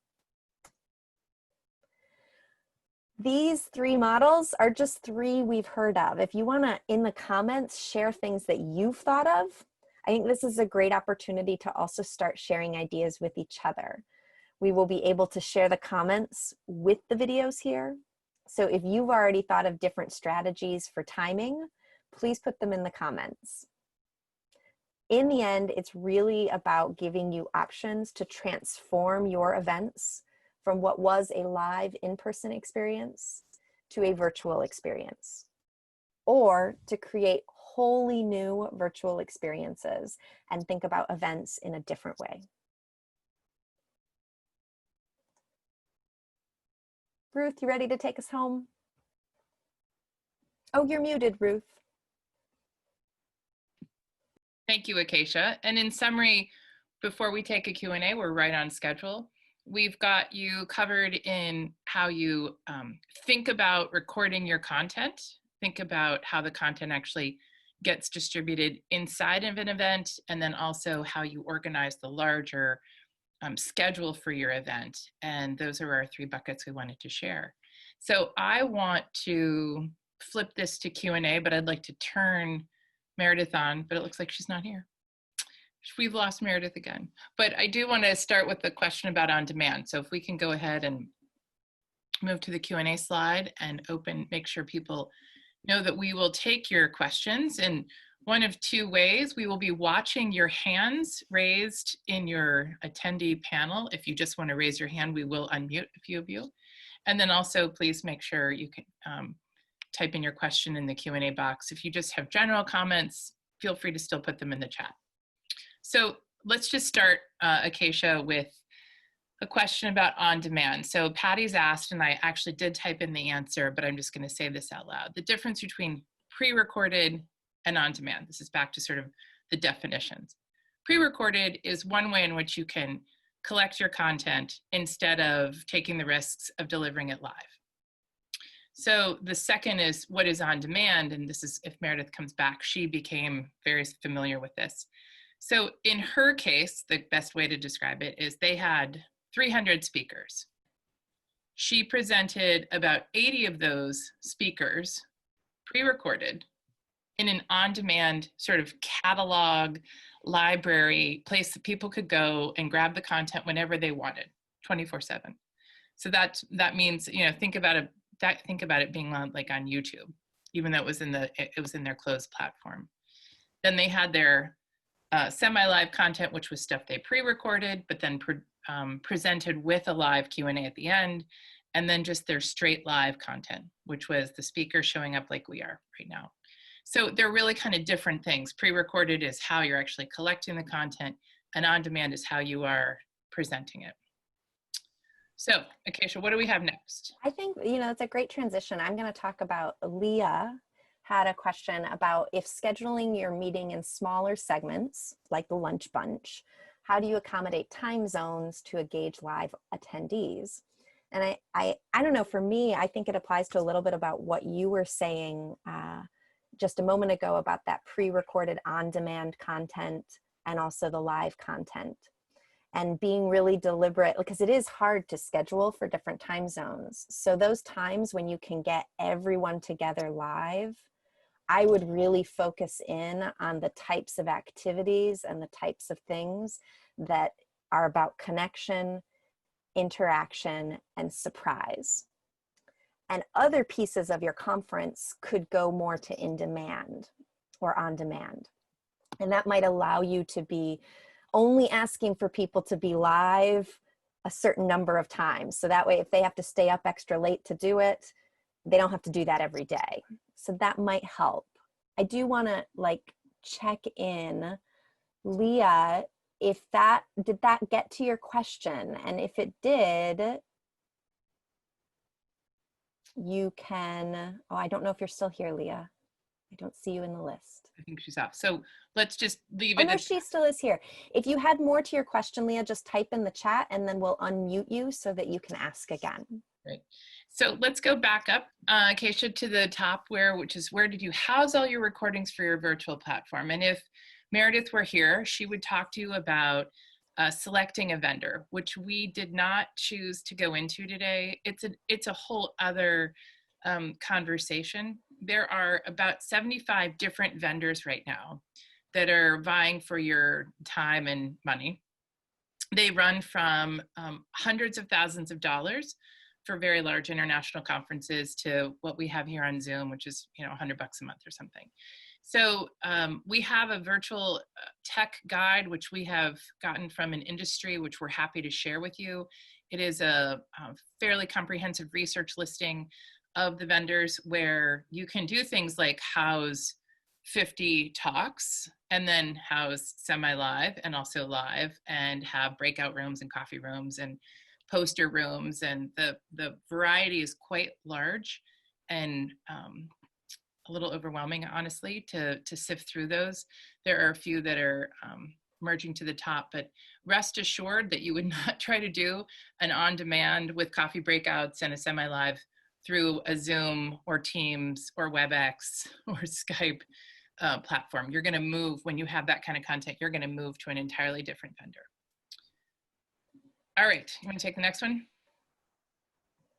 These 3 models are just 3 we've heard of. If you want to, in the comments, share things that you've thought of, I think this is a great opportunity to also start sharing ideas with each other. We will be able to share the comments with the videos here. So if you've already thought of different strategies for timing, please put them in the comments. In the end, it's really about giving you options to transform your events from what was a live in-person experience to a virtual experience, or to create wholly new virtual experiences and think about events in a different way. Ruth, you ready to take us home? Oh, you're muted, Ruth. Thank you, Acacia. And in summary, before we take a Q&A, we're right on schedule. we've got you covered in how you think about recording your content, think about how the content actually gets distributed inside of an event, and then also how you organize the larger schedule for your event. And those are our 3 buckets we wanted to share. So I want to flip this to Q&A, but I'd like to turn Meredith on, but it looks like she's not here. We've lost Meredith again. But I do want to start with the question about on demand. So if we can go ahead and move to the Q&A slide and make sure people know that we will take your questions in one of 2 ways. We will be watching your hands raised in your attendee panel. If you just want to raise your hand, we will unmute a few of you. And then also please make sure you can type in your question in the Q&A box. If you just have general comments, feel free to still put them in the chat. So let's just start, Acacia, with a question about on demand. So Patty's asked, and I actually did type in the answer, but I'm just going to say this out loud. The difference between pre-recorded and on demand. This is back to sort of the definitions. Pre-recorded is one way in which you can collect your content instead of taking the risks of delivering it live. So the second is what is on demand, and this is, if Meredith comes back, she became very familiar with this. So in her case, the best way to describe it is they had 300 speakers. She presented about 80 of those speakers pre-recorded in an on-demand sort of catalog library place that people could go and grab the content whenever they wanted, 24/7. So that means, you know, think about it being on, like on YouTube, even though it was in their closed platform. Then they had their semi-live content, which was stuff they pre-recorded, but then presented with a live Q&A at the end, and then just their straight live content, which was the speaker showing up like we are right now. So they're really kind of different things. Pre-recorded is how you're actually collecting the content, and on-demand is how you are presenting it. So, Acacia, what do we have next? I think, you know, it's a great transition. I'm going to talk about Leah had a question about if scheduling your meeting in smaller segments, like the lunch bunch, how do you accommodate time zones to engage live attendees? And I don't know, for me, I think it applies to a little bit about what you were saying just a moment ago about that pre-recorded on-demand content and also the live content. And being really deliberate, because it is hard to schedule for different time zones. So those times when you can get everyone together live, I would really focus in on the types of activities and the types of things that are about connection, interaction, and surprise. And other pieces of your conference could go more to in demand or on demand. And that might allow you to be only asking for people to be live a certain number of times. So that way, if they have to stay up extra late to do it, they don't have to do that every day. So that might help. I do want to check in, Leah, did that get to your question? And if it did, you can, I don't know if you're still here, Leah. I don't see you in the list. I think she's off. So let's just leave it. Oh, no, she still is here. If you had more to your question, Leah, just type in the chat and then we'll unmute you so that you can ask again. Right. So let's go back up, Acacia, to the top which is where did you house all your recordings for your virtual platform? And if Meredith were here, she would talk to you about selecting a vendor, which we did not choose to go into today. It's a whole other conversation. There are about 75 different vendors right now that are vying for your time and money. They run from hundreds of thousands of dollars for very large international conferences to what we have here on Zoom, which is, $100 a month or something. So we have a virtual tech guide, which we have gotten from an industry, which we're happy to share with you. It is a fairly comprehensive research listing of the vendors where you can do things like house 50 talks and then house semi-live and also live and have breakout rooms and coffee rooms and poster rooms, and the variety is quite large and a little overwhelming, honestly, to sift through those. There are a few that are merging to the top, but rest assured that you would not try to do an on-demand with coffee breakouts and a semi-live through a Zoom or Teams or WebEx or Skype platform. You're going to move, when you have that kind of content, you're going to move to an entirely different vendor. All right, you want to take the next one?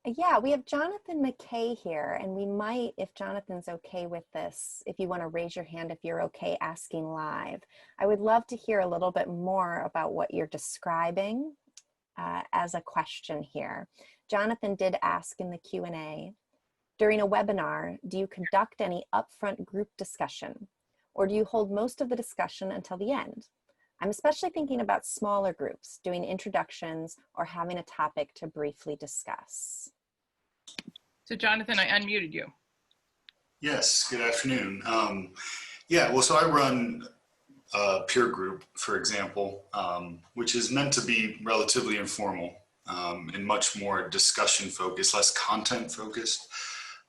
Yeah, we have Jonathan McKay here, and we might, if Jonathan's okay with this, if you want to raise your hand if you're okay asking live. I would love to hear a little bit more about what you're describing as a question here. Jonathan did ask in the Q&A, during a webinar, do you conduct any upfront group discussion, or do you hold most of the discussion until the end? I'm especially thinking about smaller groups, doing introductions or having a topic to briefly discuss. So Jonathan, I unmuted you. Yes, good afternoon. Yeah, well, so I run a peer group, for example, which is meant to be relatively informal and much more discussion focused, less content focused.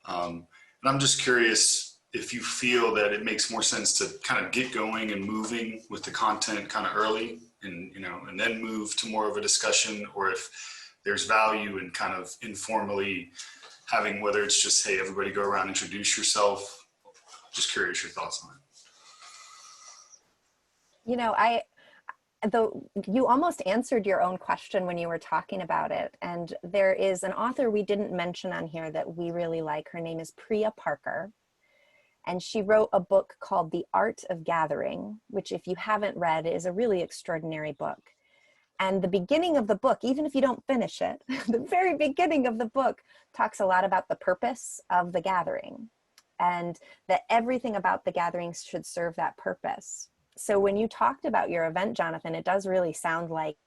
And I'm just curious if you feel that it makes more sense to kind of get going and moving with the content kind of early and, you know, and then move to more of a discussion, or if there's value in kind of informally having, whether it's just, hey, everybody go around, introduce yourself. Just curious your thoughts on it. You know, you almost answered your own question when you were talking about it. And there is an author we didn't mention on here that we really like. Her name is Priya Parker. And she wrote a book called The Art of Gathering, which if you haven't read is a really extraordinary book. And the beginning of the book, even if you don't finish it, the very beginning of the book talks a lot about the purpose of the gathering and that everything about the gatherings should serve that purpose. So when you talked about your event, Jonathan, it does really sound like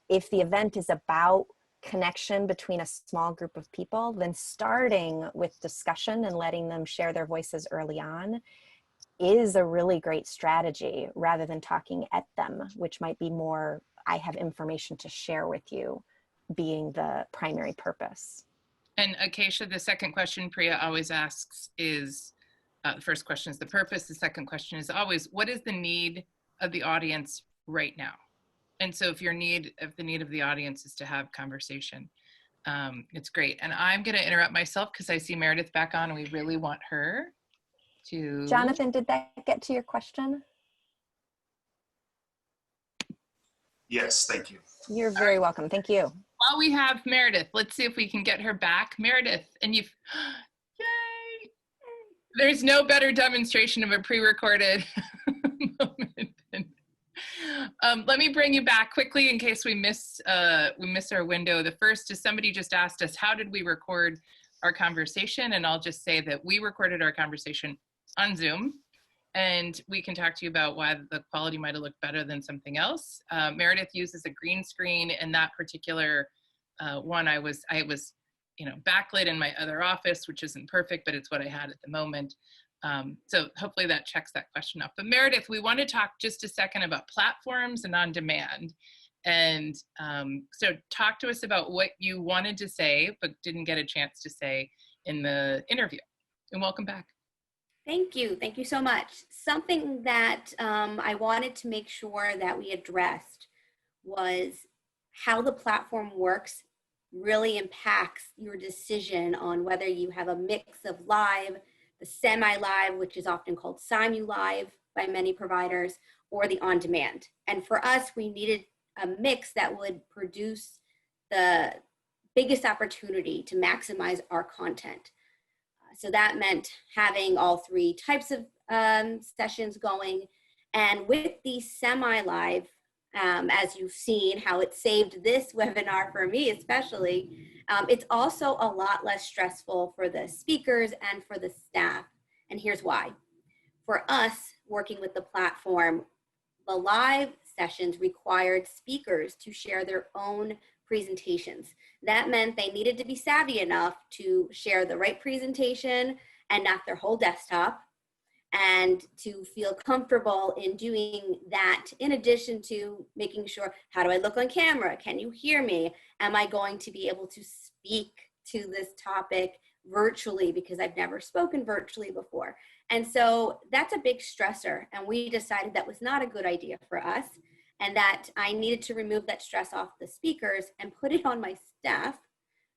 if the event is about connection between a small group of people, then starting with discussion and letting them share their voices early on is a really great strategy rather than talking at them, which might be more, I have information to share with you, being the primary purpose. And Acacia, the second question Priya always asks is, the first question is the purpose. The second question is always, what is the need of the audience right now? And so if the need of the audience is to have conversation, it's great. And I'm going to interrupt myself because I see Meredith back on and we really want her to. Jonathan, did that get to your question? Yes, thank you. You're very welcome. Thank you. While we have Meredith, let's see if we can get her back. Meredith, and you've, yay! There's no better demonstration of a pre-recorded moment than, let me bring you back quickly in case we miss our window. The first is somebody just asked us, how did we record our conversation? And I'll just say that we recorded our conversation on Zoom. And we can talk to you about why the quality might have looked better than something else. Meredith uses a green screen, and that particular one, I was, you know, backlit in my other office, which isn't perfect, but it's what I had at the moment. So hopefully that checks that question off. But Meredith, we want to talk just a second about platforms and on demand. And so talk to us about what you wanted to say, but didn't get a chance to say in the interview. And welcome back. Thank you. Thank you so much. Something that I wanted to make sure that we addressed was how the platform works really impacts your decision on whether you have a mix of live, the semi-live, which is often called simu-live by many providers, or the on-demand. And for us, we needed a mix that would produce the biggest opportunity to maximize our content. So that meant having all three types of sessions going. And with the semi-live, as you've seen how it saved this webinar for me especially, it's also a lot less stressful for the speakers and for the staff. And here's why. For us, working with the platform, the live sessions required speakers to share their own presentations. That meant they needed to be savvy enough to share the right presentation and not their whole desktop, and to feel comfortable in doing that, in addition to making sure, how do I look on camera? Can you hear me? Am I going to be able to speak to this topic virtually, because I've never spoken virtually before? And so that's a big stressor, and we decided that was not a good idea for us. and that I needed to remove that stress off the speakers and put it on my staff,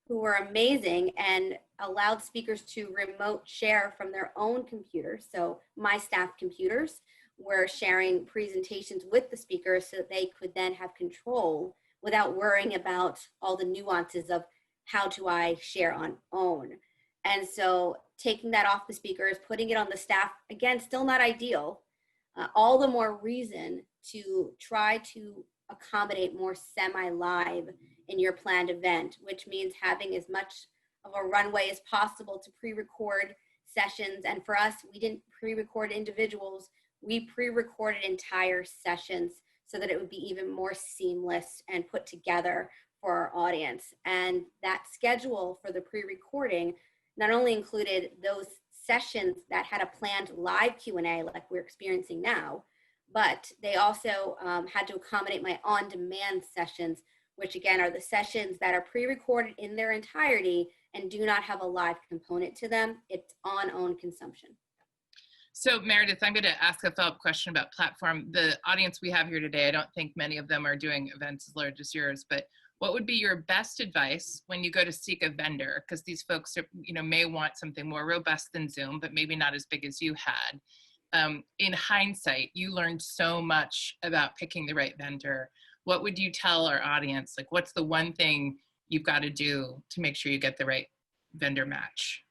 who were amazing and allowed speakers to remote share from their own computers. So my staff computers were sharing presentations with the speakers so that they could then have control without worrying about all the nuances of how do I share on own. And so taking that off the speakers, putting it on the staff, again, still not ideal. All the more reason to try to accommodate more semi-live in your planned event, which means having as much of a runway as possible to pre-record sessions. And for us, we didn't pre-record individuals, we pre-recorded entire sessions so that it would be even more seamless and put together for our audience. And that schedule for the pre-recording not only included those sessions that had a planned live Q&A like we're experiencing now, but they also had to accommodate my on-demand sessions, which again are the sessions that are pre-recorded in their entirety and do not have a live component to them. It's on own consumption. So Meredith, I'm going to ask a follow-up question about platform. The audience we have here today, I don't think many of them are doing events as large as yours, but what would be your best advice when you go to seek a vendor? Because these folks are, may want something more robust than Zoom, but maybe not as big as you had. In hindsight, you learned so much about picking the right vendor. What would you tell our audience? Like, what's the one thing you've got to do to make sure you get the right vendor match?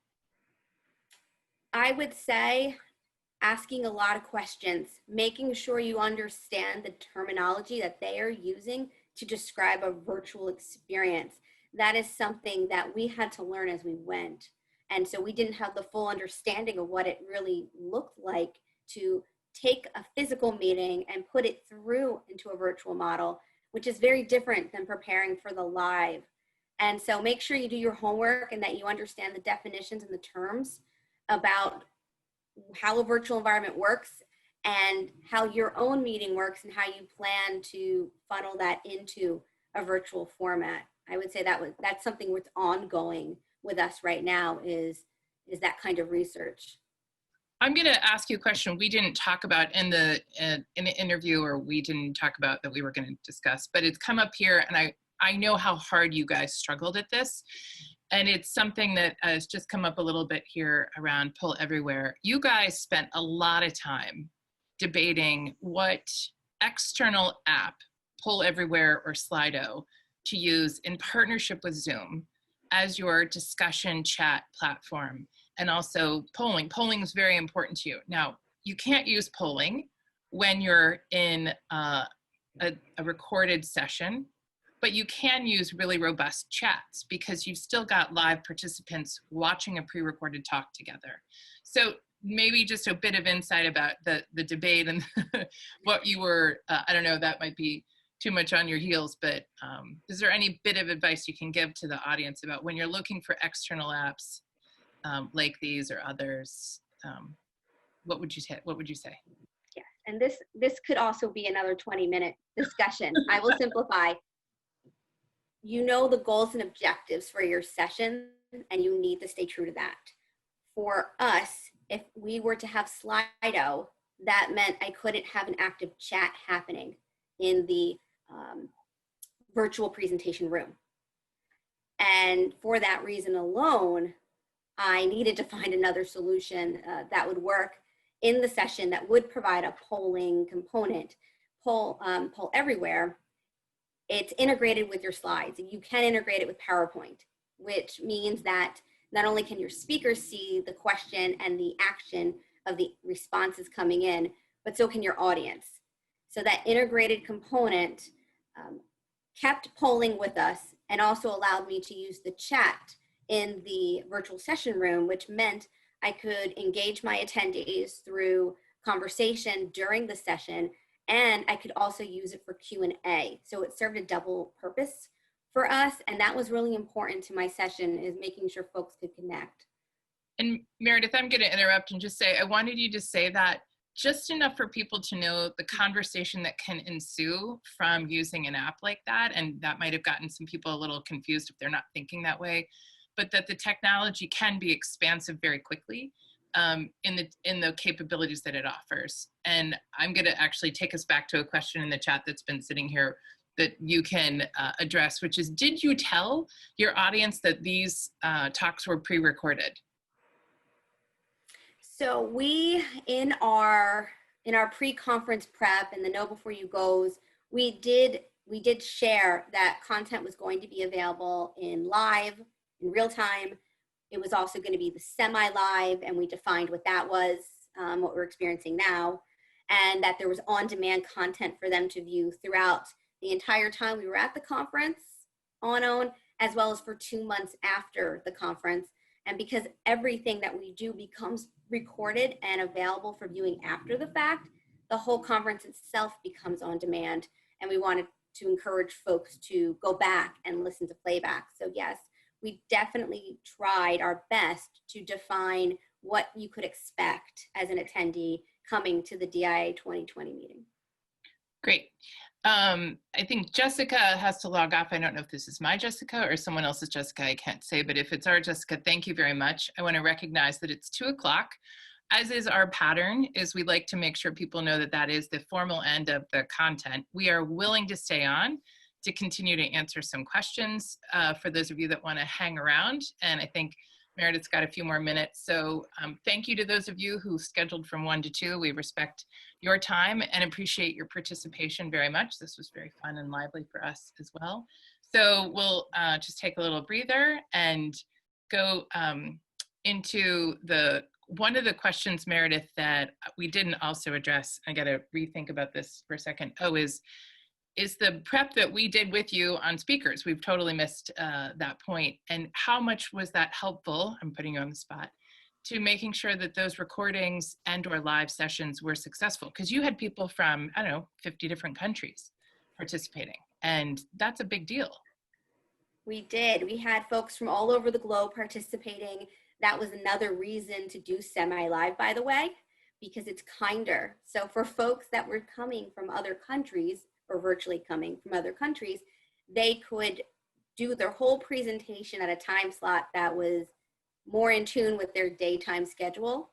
I would say asking a lot of questions, making sure you understand the terminology that they are using to describe a virtual experience. That is something that we had to learn as we went. And so we didn't have the full understanding of what it really looked like to take a physical meeting and put it through into a virtual model, which is very different than preparing for the live. And so make sure you do your homework and that you understand the definitions and the terms about how a virtual environment works and how your own meeting works and how you plan to funnel that into a virtual format. I would say that's something that's ongoing with us right now is that kind of research. I'm going to ask you a question we didn't talk about in the interview, or we didn't talk about that we were going to discuss, but it's come up here, and I know how hard you guys struggled at this. And it's something that has just come up a little bit here around Poll Everywhere. You guys spent a lot of time debating what external app, Poll Everywhere or Slido, to use in partnership with Zoom as your discussion chat platform, and also polling. Polling is very important to you. Now, you can't use polling when you're in a recorded session, but you can use really robust chats because you've still got live participants watching a pre-recorded talk together. So maybe just a bit of insight about the debate and what you were, I don't know, that might be too much on your heels, but is there any bit of advice you can give to the audience about when you're looking for external apps like these or others? What would you say? Yeah, and this could also be another 20-minute discussion. I will simplify. You know the goals and objectives for your session, and you need to stay true to that. For us, if we were to have Slido, that meant I couldn't have an active chat happening in the virtual presentation room. And for that reason alone, I needed to find another solution that would work in the session that would provide a polling component. Poll Everywhere, it's integrated with your slides. You can integrate it with PowerPoint, which means that not only can your speakers see the question and the action of the responses coming in, but so can your audience. So that integrated component kept polling with us and also allowed me to use the chat in the virtual session room, which meant I could engage my attendees through conversation during the session, and I could also use it for Q&A. So it served a double purpose for us, and that was really important to my session, is making sure folks could connect. And Meredith, I'm going to interrupt and just say, I wanted you to say that just enough for people to know the conversation that can ensue from using an app like that, and that might have gotten some people a little confused if they're not thinking that way, but that the technology can be expansive very quickly. in the capabilities that it offers. And I'm going to actually take us back to a question in the chat that's been sitting here that you can address, which is, did you tell your audience that these talks were pre-recorded? So we, in our pre-conference prep and the Know Before You Goes, we did share that content was going to be available in real time. It was also going to be the semi-live, and we defined what that was, what we're experiencing now, and that there was on-demand content for them to view throughout the entire time we were at the conference on OWN, as well as for 2 months after the conference. And because everything that we do becomes recorded and available for viewing after the fact, the whole conference itself becomes on demand. And we wanted to encourage folks to go back and listen to playback. So yes, we definitely tried our best to define what you could expect as an attendee coming to the DIA 2020 meeting. Great. I think Jessica has to log off. I don't know if this is my Jessica or someone else's Jessica. I can't say, but if it's our Jessica, thank you very much. I want to recognize that it's 2 o'clock. As is our pattern, is we like to make sure people know that that is the formal end of the content. We are willing to stay on to continue to answer some questions for those of you that want to hang around. And I think Meredith's got a few more minutes. So thank you to those of you who scheduled from 1 to 2. We respect your time and appreciate your participation very much. This was very fun and lively for us as well. So we'll just take a little breather and go into one of the questions, Meredith, that we didn't also address. I got to rethink about this for a second. Is the prep that we did with you on speakers. We've totally missed that point. And how much was that helpful, I'm putting you on the spot, to making sure that those recordings and or live sessions were successful? Because you had people from, I don't know, 50 different countries participating. And that's a big deal. We did. We had folks from all over the globe participating. That was another reason to do semi-live, by the way, because it's kinder. So for folks that were coming from other countries, or virtually coming from other countries, they could do their whole presentation at a time slot that was more in tune with their daytime schedule,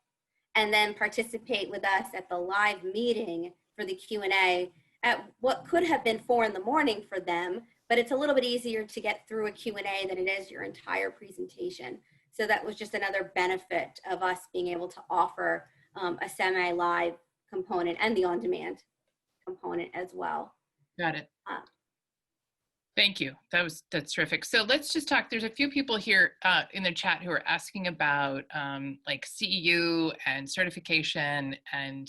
and then participate with us at the live meeting for the Q&A at what could have been 4 in the morning for them, but it's a little bit easier to get through a Q&A than it is your entire presentation. So that was just another benefit of us being able to offer a semi-live component and the on-demand component as well. Got it. Thank you. That's terrific. So let's just talk. There's a few people here in the chat who are asking about like CEU and certification, and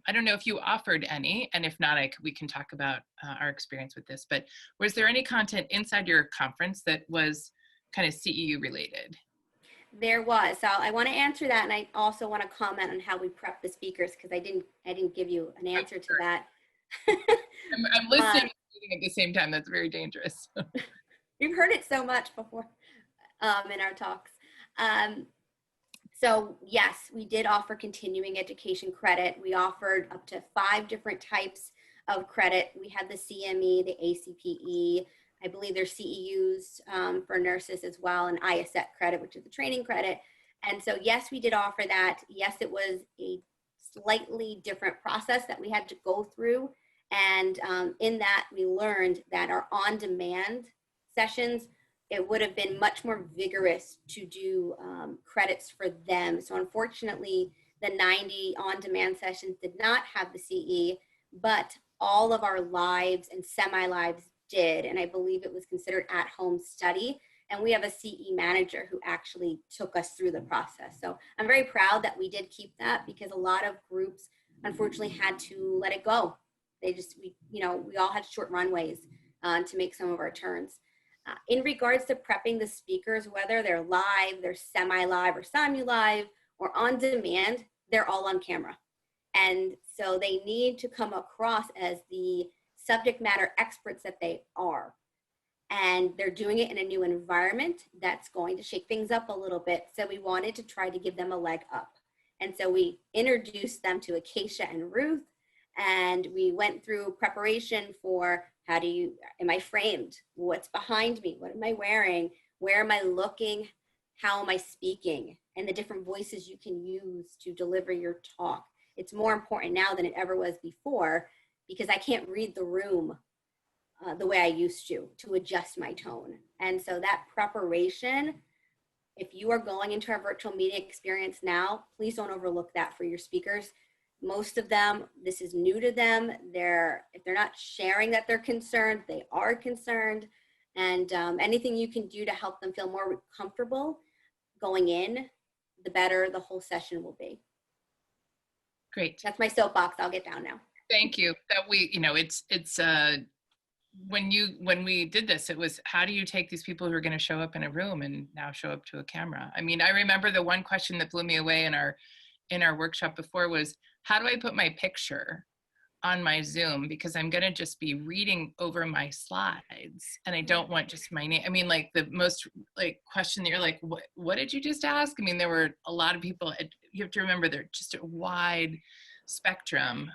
I don't know if you offered any, and if not, we can talk about our experience with this. But was there any content inside your conference that was kind of CEU related? There was. So I want to answer that, and I also want to comment on how we prep the speakers, because I didn't give you an answer to that. I'm listening and reading at the same time. That's very dangerous. You've heard it so much before in our talks. So yes, we did offer continuing education credit. We offered up to 5 different types of credit. We had the CME, the ACPE. I believe there's CEUs for nurses as well, and ISET credit, which is the training credit. And so yes, we did offer that. Yes, it was a slightly different process that we had to go through. And in that, we learned that our on-demand sessions, it would have been much more vigorous to do credits for them. So unfortunately, the 90 on-demand sessions did not have the CE, but all of our lives and semi-lives did. And I believe it was considered at-home study. And we have a CE manager who actually took us through the process. So I'm very proud that we did keep that, because a lot of groups unfortunately had to let it go. We all had short runways to make some of our turns. In regards to prepping the speakers, whether they're live, they're semi-live or simu-live or on demand, they're all on camera. And so they need to come across as the subject matter experts that they are. And they're doing it in a new environment that's going to shake things up a little bit. So we wanted to try to give them a leg up. And so we introduced them to Acacia and Ruth, and we went through preparation for am I framed? What's behind me? What am I wearing? Where am I looking? how am I speaking, and the different voices you can use to deliver your talk. It's more important now than it ever was before, because I can't read the room the way I used to adjust my tone. And so that preparation, if you are going into our virtual meeting experience now, please don't overlook that for your speakers. Most of them, this is new to them. If they're not sharing that they're concerned, they are concerned. And anything you can do to help them feel more comfortable going in, the better the whole session will be. Great. That's my soapbox. I'll get down now. Thank you. That when we did this, it was, how do you take these people who are going to show up in a room and now show up to a camera? I mean, I remember the one question that blew me away in our workshop before was, how do I put my picture on my Zoom? Because I'm going to just be reading over my slides and I don't want just my name. I mean, like the most question that you're like, what did you just ask? I mean, there were a lot of people. You have to remember they're just a wide spectrum.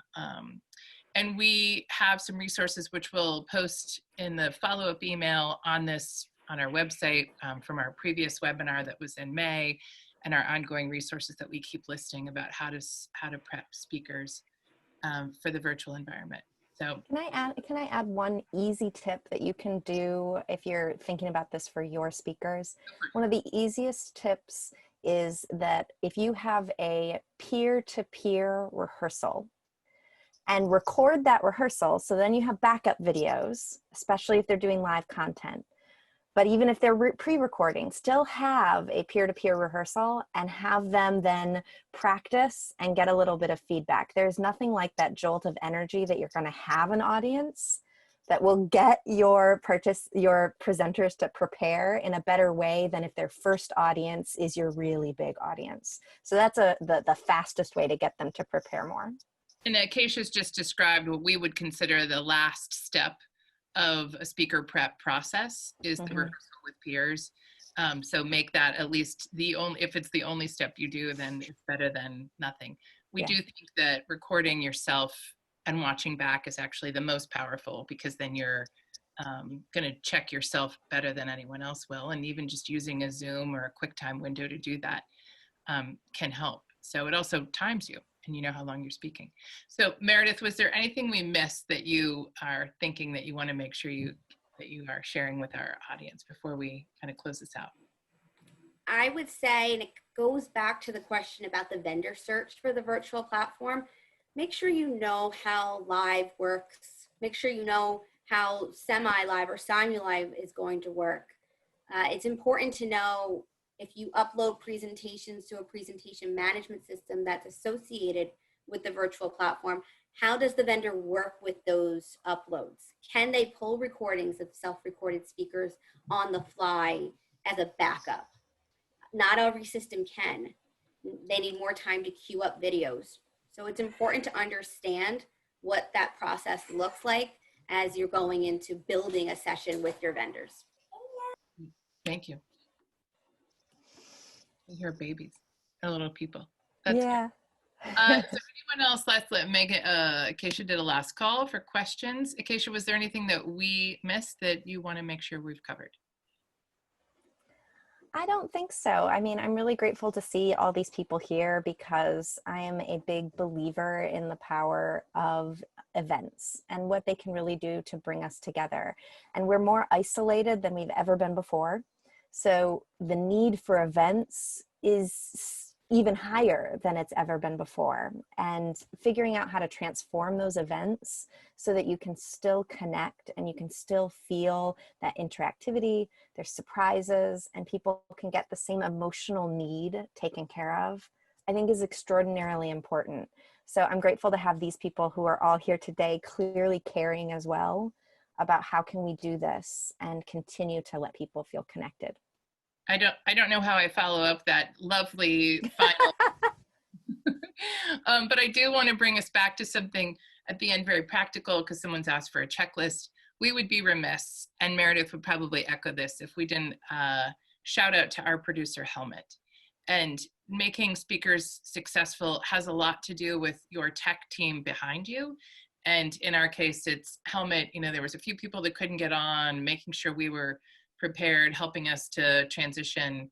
And we have some resources which we'll post in the follow-up email on our website from our previous webinar that was in May, and our ongoing resources that we keep listing about how to prep speakers for the virtual environment. So can I add one easy tip that you can do if you're thinking about this for your speakers? One of the easiest tips is that if you have a peer-to-peer rehearsal, and record that rehearsal, so then you have backup videos, especially if they're doing live content. But even if they're pre-recording, still have a peer-to-peer rehearsal and have them then practice and get a little bit of feedback. There's nothing like that jolt of energy that you're going to have an audience that will get your presenters to prepare in a better way than if their first audience is your really big audience. So that's the fastest way to get them to prepare more. And Acacia's just described what we would consider the last step of a speaker prep process is the rehearsal with peers. So make that at least if it's the only step you do, then it's better than nothing. We do think that recording yourself and watching back is actually the most powerful, because then you're going to check yourself better than anyone else will. And even just using a Zoom or a QuickTime window to do that can help. So it also times you, and you know how long you're speaking. So Meredith, was there anything we missed that you are thinking that you want to make sure that you are sharing with our audience before we kind of close this out? I would say, and it goes back to the question about the vendor search for the virtual platform, make sure you know how live works. Make sure you know how semi-live or simu-live is going to work. It's important to know if you upload presentations to a presentation management system that's associated with the virtual platform, how does the vendor work with those uploads? Can they pull recordings of self-recorded speakers on the fly as a backup? Not every system can. They need more time to queue up videos. So it's important to understand what that process looks like as you're going into building a session with your vendors. Thank you. You hear babies, they're little people. That's yeah. So anyone else? Let's let Megan. Acacia did a last call for questions. Acacia, was there anything that we missed that you want to make sure we've covered? I don't think so. I mean, I'm really grateful to see all these people here, because I am a big believer in the power of events and what they can really do to bring us together. And we're more isolated than we've ever been before. So the need for events is even higher than it's ever been before. And figuring out how to transform those events so that you can still connect and you can still feel that interactivity, there's surprises, and people can get the same emotional need taken care of, I think is extraordinarily important. So I'm grateful to have these people who are all here today clearly caring as well about how can we do this and continue to let people feel connected. I don't know how I follow up that lovely final, but I do want to bring us back to something at the end, very practical, because someone's asked for a checklist. We would be remiss, and Meredith would probably echo this, if we didn't shout out to our producer, Helmet. And making speakers successful has a lot to do with your tech team behind you. And in our case, it's Helmet. You know, there was a few people that couldn't get on, making sure we were prepared, helping us to transition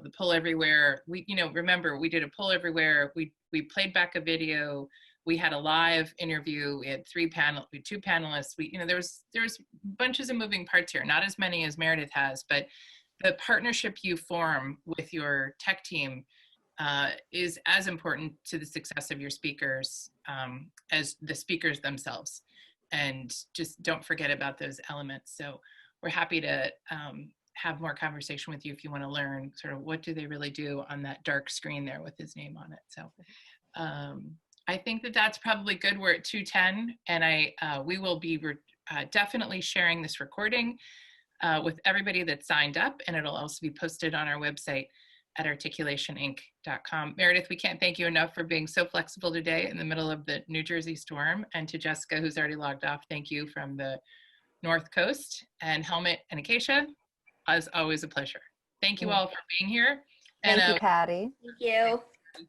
the poll everywhere. We, remember we did a poll everywhere. We played back a video. We had a live interview. We had two panelists. There was bunches of moving parts here, not as many as Meredith has, but the partnership you form with your tech team is as important to the success of your speakers as the speakers themselves. And just don't forget about those elements. So we're happy to have more conversation with you if you want to learn sort of what do they really do on that dark screen there with his name on it. So I think that's probably good. We're at 2:10, and we will be definitely sharing this recording with everybody that signed up, and it'll also be posted on our website at articulationinc.com. Meredith, we can't thank you enough for being so flexible today in the middle of the New Jersey storm. And to Jessica, who's already logged off, thank you from the North Coast. And Helmut and Acacia, as always, a pleasure. Thank you all for being here. Thank you, Patty. Thank you.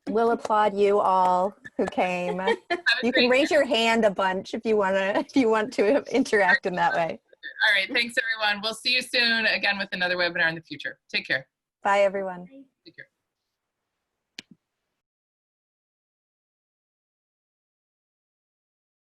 We'll applaud you all who came. You can raise your hand a bunch if you want to interact in that way. All right, thanks everyone. We'll see you soon again with another webinar in the future. Take care. Bye, everyone. Take care.